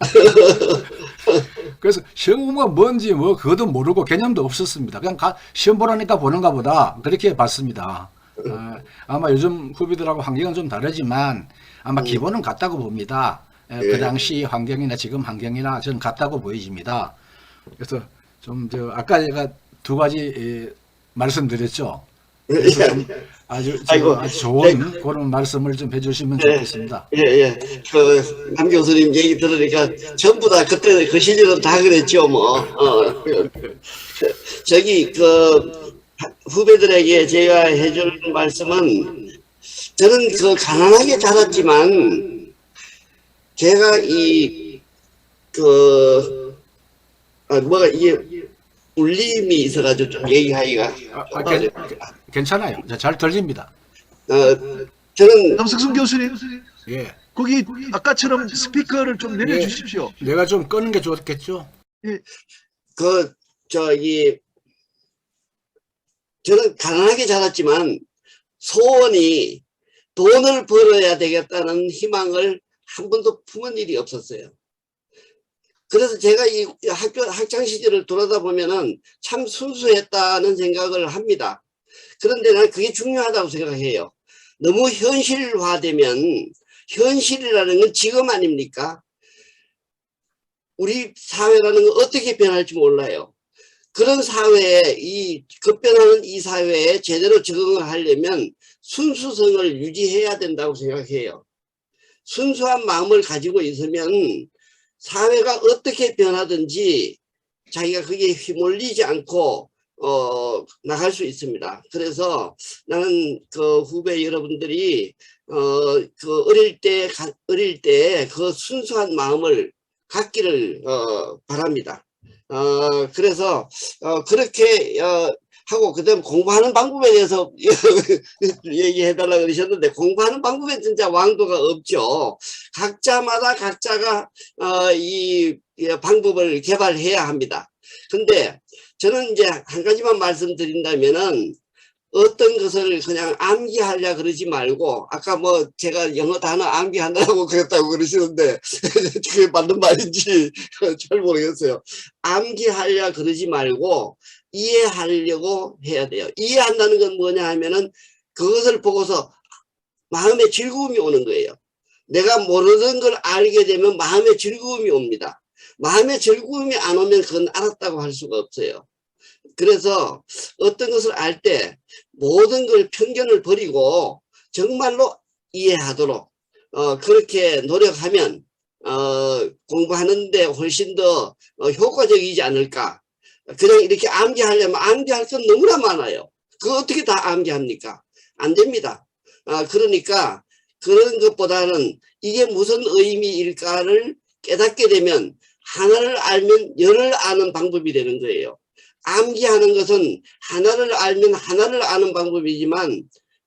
그래서 시험 공부가 뭔지 뭐 그것도 모르고 개념도 없었습니다. 그냥 시험 보라니까 보는가 보다 그렇게 봤습니다. 아마 요즘 후배들하고 환경은 좀 다르지만 아마 기본은 같다고 봅니다. 그 당시 환경이나 지금 환경이나 저는 같다고 보여집니다. 그래서 좀 아까 제가 두 가지 말씀드렸죠. 그래서 좀 아주 좋은 그런 말씀을 좀 해주시면 좋겠습니다. 예. 남 교수님 얘기 들으니까 전부 다 그때 그 시절은 다 그랬죠, 뭐. 저기 후배들에게 제가 해줄 말씀은, 저는 가난하게 자랐지만 제가 이게 울림이 있어가지고 좀 얘기하기가 괜찮아요. 잘 들립니다. 저는 남석순 교수님, 예. 거기 아까처럼 스피커를 좀 내려주십시오. 내가 좀 끄는 게 좋겠죠? 저는 가난하게 자랐지만 소원이 돈을 벌어야 되겠다는 희망을 한 번도 품은 일이 없었어요. 그래서 제가 이 학창 시절을 돌아다 보면은 참 순수했다는 생각을 합니다. 그런데 난 그게 중요하다고 생각해요. 너무 현실화되면, 현실이라는 건 지금 아닙니까? 우리 사회라는 건 어떻게 변할지 몰라요. 그런 사회에, 이 급변하는 이 사회에 제대로 적응을 하려면 순수성을 유지해야 된다고 생각해요. 순수한 마음을 가지고 있으면 사회가 어떻게 변하든지 자기가 거기에 휘몰리지 않고 나갈 수 있습니다. 그래서 나는 그 후배 여러분들이 그 어릴 때 그 순수한 마음을 갖기를 바랍니다. 그래서 그렇게 하고 그다음 공부하는 방법에 대해서 얘기해 달라 그러셨는데, 공부하는 방법에 진짜 왕도가 없죠. 각자가 이 방법을 개발해야 합니다. 근데 저는 이제 한 가지만 말씀드린다면은, 어떤 것을 그냥 암기하려 그러지 말고, 아까 뭐 제가 영어 단어 암기한다고 그랬다고 그러시는데 그게 맞는 말인지 잘 모르겠어요. 암기하려 그러지 말고 이해하려고 해야 돼요. 이해한다는 건 뭐냐 하면은 그것을 보고서 마음에 즐거움이 오는 거예요. 내가 모르는 걸 알게 되면 마음에 즐거움이 옵니다. 마음에 즐거움이 안 오면 그건 알았다고 할 수가 없어요. 그래서 어떤 것을 알 때 모든 걸 편견을 버리고 정말로 이해하도록 그렇게 노력하면 공부하는데 훨씬 더 효과적이지 않을까. 그냥 이렇게 암기하려면 암기할 건 너무나 많아요. 그거 어떻게 다 암기합니까? 안 됩니다. 그러니까 그런 것보다는 이게 무슨 의미일까를 깨닫게 되면 하나를 알면 열을 아는 방법이 되는 거예요. 암기하는 것은 하나를 알면 하나를 아는 방법이지만,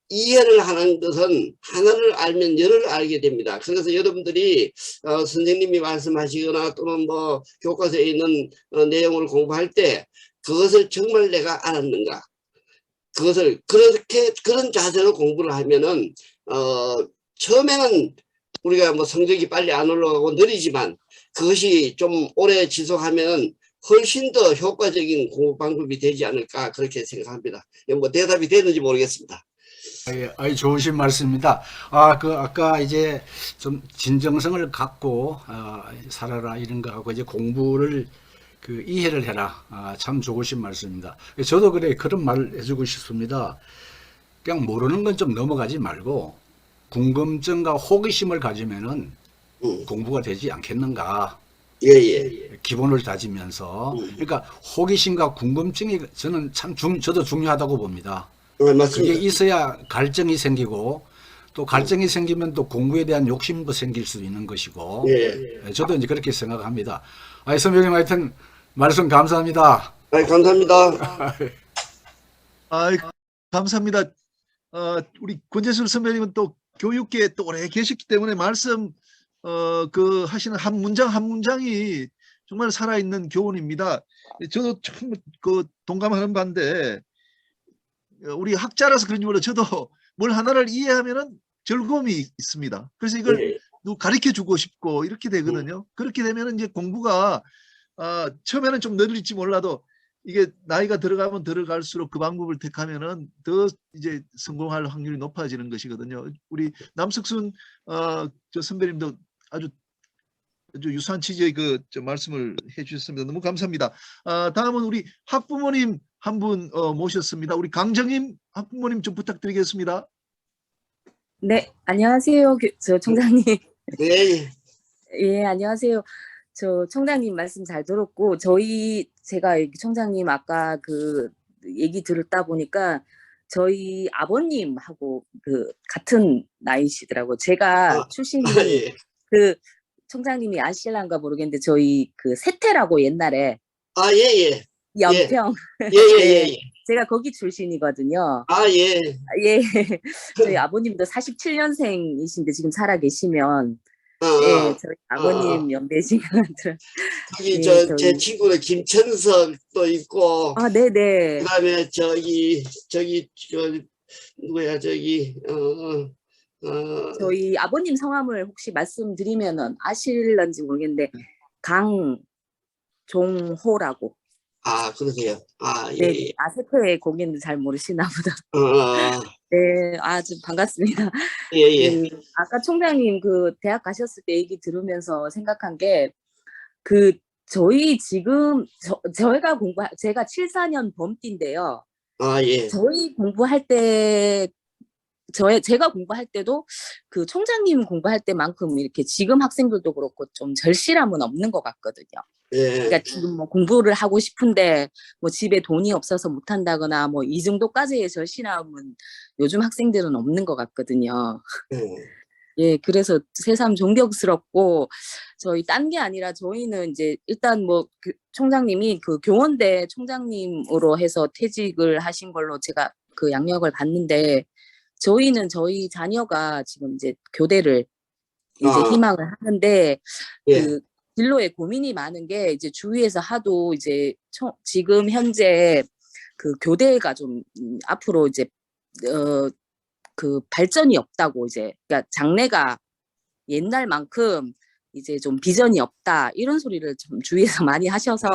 이해를 하는 것은 하나를 알면 열을 알게 됩니다. 그래서 여러분들이 선생님이 말씀하시거나 또는 뭐 교과서에 있는 내용을 공부할 때 그것을 정말 내가 알았는가, 그것을 그런 자세로 공부를 하면은 처음에는 우리가 뭐 성적이 빨리 안 올라가고 느리지만, 그것이 좀 오래 지속하면 훨씬 더 효과적인 공부 방법이 되지 않을까, 그렇게 생각합니다. 뭐 대답이 되는지 모르겠습니다. 아이, 좋으신 말씀입니다. 아까 이제 좀 진정성을 갖고 살아라 이런 거하고 이제 공부를 그 이해를 해라. 참 좋으신 말씀입니다. 저도 그런 말 해주고 싶습니다. 그냥 모르는 건 좀 넘어가지 말고 궁금증과 호기심을 가지면은 공부가 되지 않겠는가. 예. 기본을 다지면서. 그러니까 호기심과 궁금증이 저는 참 저도 중요하다고 봅니다. 맞습니다. 그게 있어야 갈증이 생기고, 또 갈증이 생기면 또 공부에 대한 욕심도 생길 수 있는 것이고. 예. 저도 이제 그렇게 생각합니다. 선배님 하여튼 말씀 감사합니다. 감사합니다. 감사합니다. 우리 권재술 선배님은 또 교육계에 또 오래 계셨기 때문에 말씀 그 하시는 한 문장 한 문장이 정말 살아있는 교훈입니다. 저도 참 그 동감하는 바인데, 우리 학자라서 그런지 몰라 저도 뭘 하나를 이해하면은 즐거움이 있습니다. 그래서 이걸 누구 가르쳐 주고 싶고 이렇게 되거든요. 그렇게 되면 이제 공부가 처음에는 좀 느릴지 몰라도 이게 나이가 들어가면 들어갈수록 그 방법을 택하면은 더 이제 성공할 확률이 높아지는 것이거든요. 우리 남석순 저 선배님도 아주 유사한 취지의 저 말씀을 해주셨습니다. 너무 감사합니다. 다음은 우리 학부모님 한 분 모셨습니다. 우리 강정임 학부모님 좀 부탁드리겠습니다. 네, 안녕하세요. 저 총장님. 네. 예, 안녕하세요. 저 총장님 말씀 잘 들었고, 제가 총장님 아까 그 얘기 들었다 보니까 저희 아버님하고 그 같은 나이시더라고요. 제가 출신이 예. 그 총장님이 아실란가 모르겠는데 저희 그 세태라고 옛날에 예. 연평 예. 제가 거기 출신이거든요. 예. 예. 저희 아버님도 47년생이신데 지금 살아 계시면 예, 저희 아버님 연배신 것 같아요. 저기 예, 제 친구는 김천석도 있고, 네네. 그다음에 저기 누구야 저희 아버님 성함을 혹시 말씀드리면은 아실런지 모르겠는데 강종호라고. 그러세요. 예, 네, 예. 아세크의 고객님 잘 모르시나 보다. 어, 네, 아주 반갑습니다. 예, 예. 아까 총장님 그 대학 가셨을 때 얘기 들으면서 생각한 게 그 저희 지금 제가 74년 범띠인데요. 예. 저희 공부할 때 제가 공부할 때도 그 총장님 공부할 때만큼 이렇게 지금 학생들도 그렇고 좀 절실함은 없는 것 같거든요. 예. 그러니까 지금 뭐 공부를 하고 싶은데 뭐 집에 돈이 없어서 못 한다거나 뭐 이 정도까지의 절실함은 요즘 학생들은 없는 것 같거든요. 예. 예, 그래서 새삼 존경스럽고 저희 딴 게 아니라 저희는 이제 일단 뭐 총장님이 그 교원대 총장님으로 해서 퇴직을 하신 걸로 제가 그 양력을 봤는데 저희는 저희 자녀가 지금 이제 교대를 이제 희망을 하는데 예. 그 진로에 고민이 많은 게 이제 주위에서 하도 이제 지금 현재 그 교대가 좀 앞으로 이제 그 발전이 없다고 이제 그러니까 장래가 옛날만큼 이제 좀 비전이 없다 이런 소리를 좀 주위에서 많이 하셔서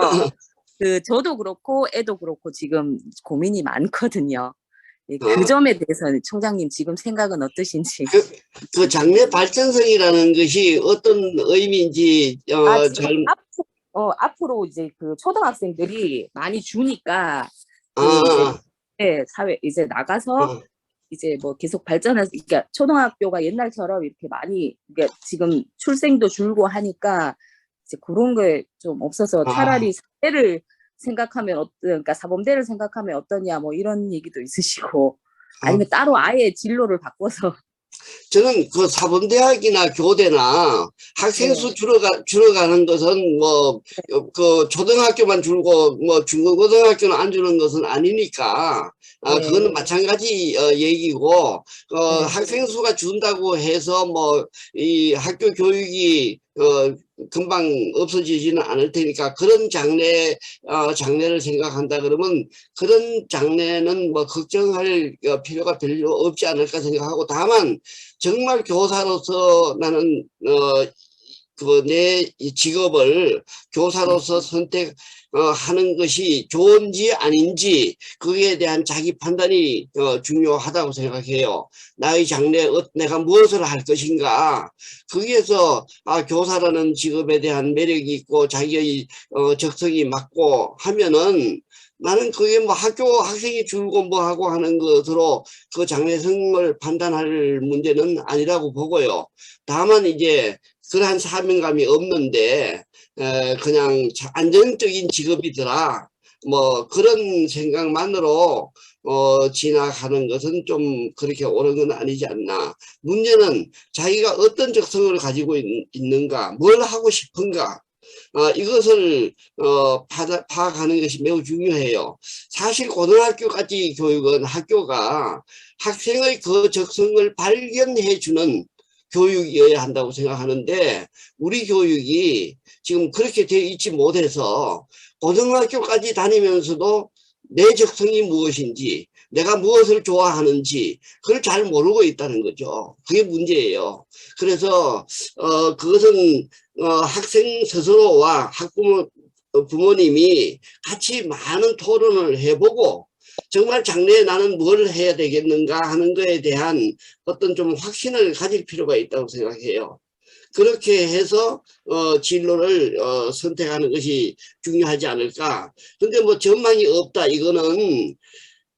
그 저도 그렇고 애도 그렇고 지금 고민이 많거든요. 그 점에 대해서는 총장님 지금 생각은 어떠신지? 그 장래 발전성이라는 것이 어떤 의미인지 지금 앞으로 이제 그 초등학생들이 많이 주니까 그 이제 사회 이제 나가서 이제 뭐 계속 발전해서 그러니까 초등학교가 옛날처럼 이렇게 많이 그러니까 지금 출생도 줄고 하니까 이제 그런 게 좀 없어서 차라리 사회를 생각하면 그러니까 사범대를 생각하면 어떠냐 뭐 이런 얘기도 있으시고 아니면 따로 아예 진로를 바꿔서 저는 그 사범대학이나 교대나 학생 수 줄어가는 것은 뭐 그 초등학교만 줄고 뭐 중고등학교는 안 주는 것은 아니니까 그거는 마찬가지 얘기고 학생 수가 준다고 해서 뭐 이 학교 교육이 금방 없어지지는 않을 테니까 그런 장래를 생각한다 그러면 그런 장래는 뭐 걱정할 필요가 별로 없지 않을까 생각하고 다만 정말 교사로서 나는 내 직업을 교사로서 선택하는 것이 좋은지 아닌지 그에 대한 자기 판단이 중요하다고 생각해요. 나의 장래 내가 무엇을 할 것인가 거기에서 교사라는 직업에 대한 매력이 있고 자기의 적성이 맞고 하면은 나는 그게 뭐 학생이 줄고 뭐 하고 하는 것으로 그 장래성을 판단할 문제는 아니라고 보고요. 다만 이제 그러한 사명감이 없는데 그냥 안정적인 직업이더라 뭐 그런 생각만으로 지나가는 것은 좀 그렇게 옳은 건 아니지 않나. 문제는 자기가 어떤 적성을 가지고 있는가 뭘 하고 싶은가 이것을 파악하는 것이 매우 중요해요. 사실 고등학교까지 교육은 학교가 학생의 그 적성을 발견해 주는 교육이어야 한다고 생각하는데 우리 교육이 지금 그렇게 되어 있지 못해서 고등학교까지 다니면서도 내 적성이 무엇인지 내가 무엇을 좋아하는지 그걸 잘 모르고 있다는 거죠. 그게 문제예요. 그래서 그것은 학생 스스로와 학부모 부모님이 같이 많은 토론을 해보고 정말 장래에 나는 뭘 해야 되겠는가 하는 것에 대한 어떤 좀 확신을 가질 필요가 있다고 생각해요. 그렇게 해서 진로를 선택하는 것이 중요하지 않을까. 근데 뭐 전망이 없다 이거는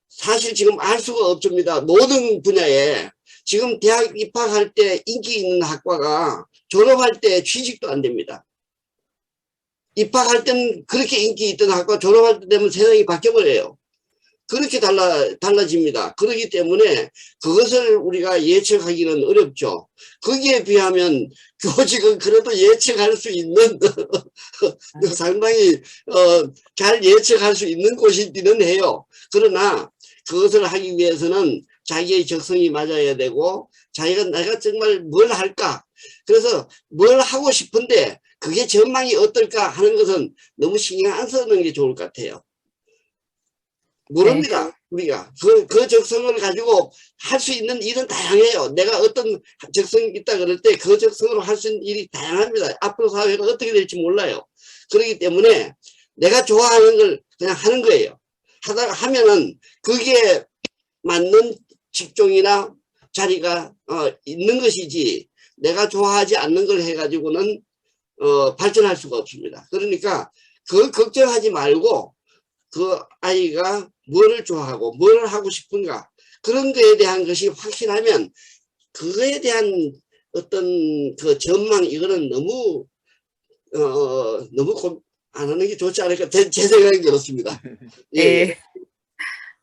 사실 지금 알 수가 없습니다. 모든 분야에 지금 대학 입학할 때 인기 있는 학과가 졸업할 때 취직도 안 됩니다. 입학할 때는 그렇게 인기 있던 학과 졸업할 때 되면 세상이 바뀌어버려요. 그렇게 달라집니다. 그렇기 때문에 그것을 우리가 예측하기는 어렵죠. 거기에 비하면 교직은 그래도 예측할 수 있는 상당히 잘 예측할 수 있는 곳이기는 해요. 그러나 그것을 하기 위해서는 자기의 적성이 맞아야 되고 내가 정말 뭘 할까 그래서 뭘 하고 싶은데 그게 전망이 어떨까 하는 것은 너무 신경 안 쓰는 게 좋을 것 같아요. 모릅니다. 우리가 그 적성을 가지고 할 수 있는 일은 다양해요. 내가 어떤 적성이 있다 그럴 때 그 적성으로 할 수 있는 일이 다양합니다. 앞으로 사회가 어떻게 될지 몰라요. 그렇기 때문에 내가 좋아하는 걸 그냥 하는 거예요. 하다가 하면은 그게 맞는 직종이나 자리가 있는 것이지, 내가 좋아하지 않는 걸 해가지고는 발전할 수가 없습니다. 그러니까 그걸 걱정하지 말고 그 아이가 뭐를 좋아하고 뭘 하고 싶은가, 그런 거에 대한 것이 확실하면 그거에 대한 어떤 그 전망, 이거는 너무 안 하는 게 좋지 않을까, 제 생각이 그렇습니다. 예. 네.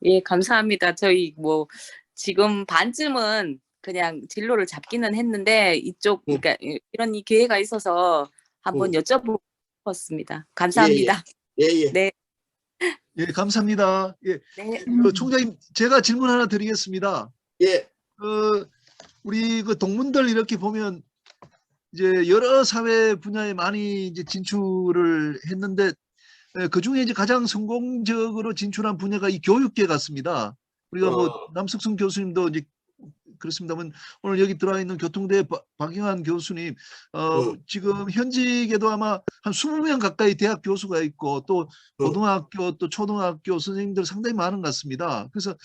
예, 감사합니다. 저희 뭐 지금 반쯤은 그냥 진로를 잡기는 했는데 이쪽 그러니까 이런 이 기회가 있어서 한번 여쭤보고 싶었습니다. 감사합니다. 예. 네. 예, 감사합니다. 예, 네. 총장님, 제가 질문 하나 드리겠습니다. 예. 우리 그 동문들 이렇게 보면 이제 여러 사회 분야에 많이 이제 진출을 했는데, 그 중에 이제 가장 성공적으로 진출한 분야가 이 교육계 같습니다. 우리가 뭐 남석순 교수님도 이제 그렇습니다만, 오늘 여기 들어와 있는 교통대 박영환 교수님, 지금 현직에도 아마 한 20명 가까이 대학 교수가 있고, 또 고등학교 또 초등학교 선생님들 상당히 많은 것 같습니다. 그래서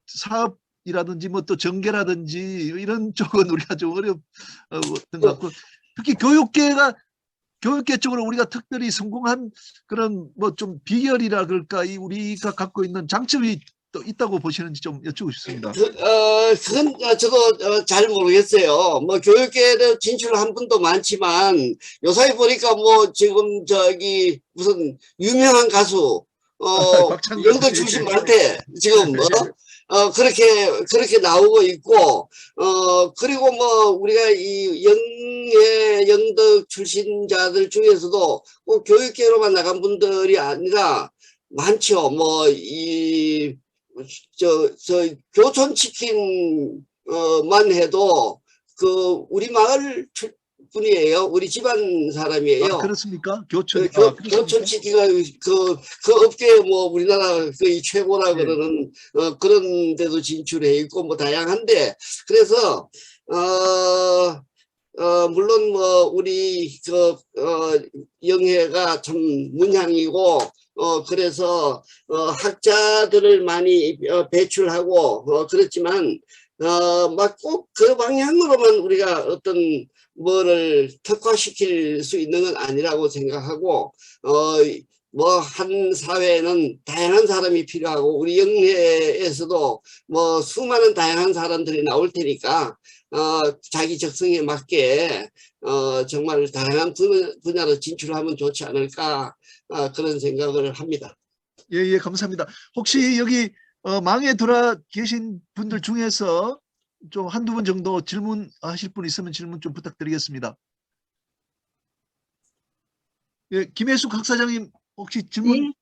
사업이라든지 뭐 또 전개라든지 이런 쪽은 우리가 좀 어렵던 것 같고, 특히 교육계 쪽으로 우리가 특별히 성공한 그런 뭐 좀 비결이라 그럴까, 이 우리가 갖고 있는 장점이 또 있다고 보시는지 좀 여쭙고 싶습니다. 그건 저도 잘 모르겠어요. 뭐 교육계에 진출한 분도 많지만 요사이 보니까 뭐 지금 저기 무슨 유명한 가수 영도 출신 많대 지금 그렇게 나오고 있고, 그리고 뭐 우리가 이 영덕 출신자들 중에서도 꼭 교육계로만 나간 분들이 아니라 많죠. 뭐 교촌치킨만 해도 그 우리 마을 분이에요. 우리 집안 사람이에요. 아, 그렇습니까? 교촌치킨가 그 업계에 뭐 우리나라 거의 최고라 그러는 그런 데도 진출해 있고 뭐 다양한데, 그래서 물론 뭐 우리 영해가 참 문향이고, 그래서 학자들을 많이 배출하고 그렇지만 막 꼭 그 방향으로만 우리가 어떤 뭐를 특화시킬 수 있는 건 아니라고 생각하고, 뭐 한 사회에는 다양한 사람이 필요하고 우리 영예에서도 뭐 수많은 다양한 사람들이 나올 테니까 자기 적성에 맞게 정말 다양한 분야로 진출하면 좋지 않을까, 그런 생각을 합니다. 예, 감사합니다. 혹시 여기 망에 들어 계신 분들 중에서 좀 한두 분 정도 질문하실 분 있으면 질문 좀 부탁드리겠습니다. 예, 김혜숙 학사장님 혹시 질문?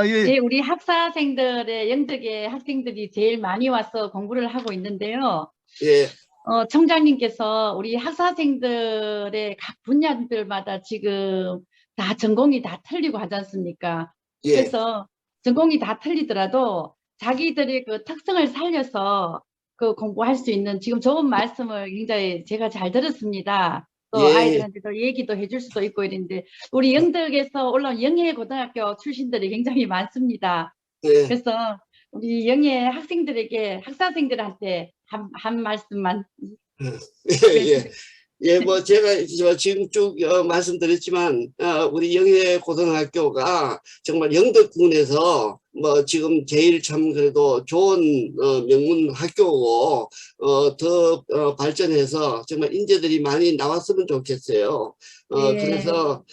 예. 예, 우리 학사생들의 영덕의 학생들이 제일 많이 와서 공부를 하고 있는데요. 예. 청장님께서 우리 학사생들의 각 분야들마다 지금 다 전공이 다 틀리고 하지 않습니까? 예. 그래서 전공이 다 틀리더라도 자기들의 그 특성을 살려서 그 공부할 수 있는 지금 좋은 말씀을 굉장히 제가 잘 들었습니다. 또 예. 아이들한테도 얘기도 해줄 수도 있고 이랬는데, 우리 영덕에서 올라온 영예고등학교 출신들이 굉장히 많습니다. 예. 그래서 우리 영예 학생들에게, 학사생들한테 한 말씀만. 예, 뭐 제가 지금 쭉 말씀드렸지만 우리 영예고등학교가 정말 영덕군에서 뭐 지금 제일 참 그래도 좋은 명문 학교고, 더 발전해서 정말 인재들이 많이 나왔으면 좋겠어요. 그래서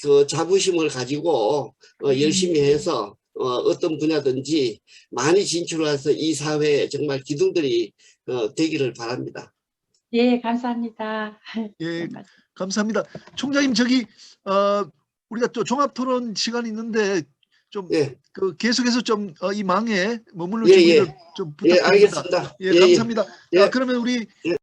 그 자부심을 가지고 열심히 해서 어떤 분야든지 많이 진출해서 이 사회에 정말 기둥들이 되기를 바랍니다. 예, 감사합니다. 예, 감사합니다. 총장님, 저기 우리가 또 종합토론 시간이 있는데 좀 그 계속해서 좀 이 망에 머물러 주기를 좀 부탁드립니다. 알겠습니다. 예, 감사합니다. 예. 그러면 우리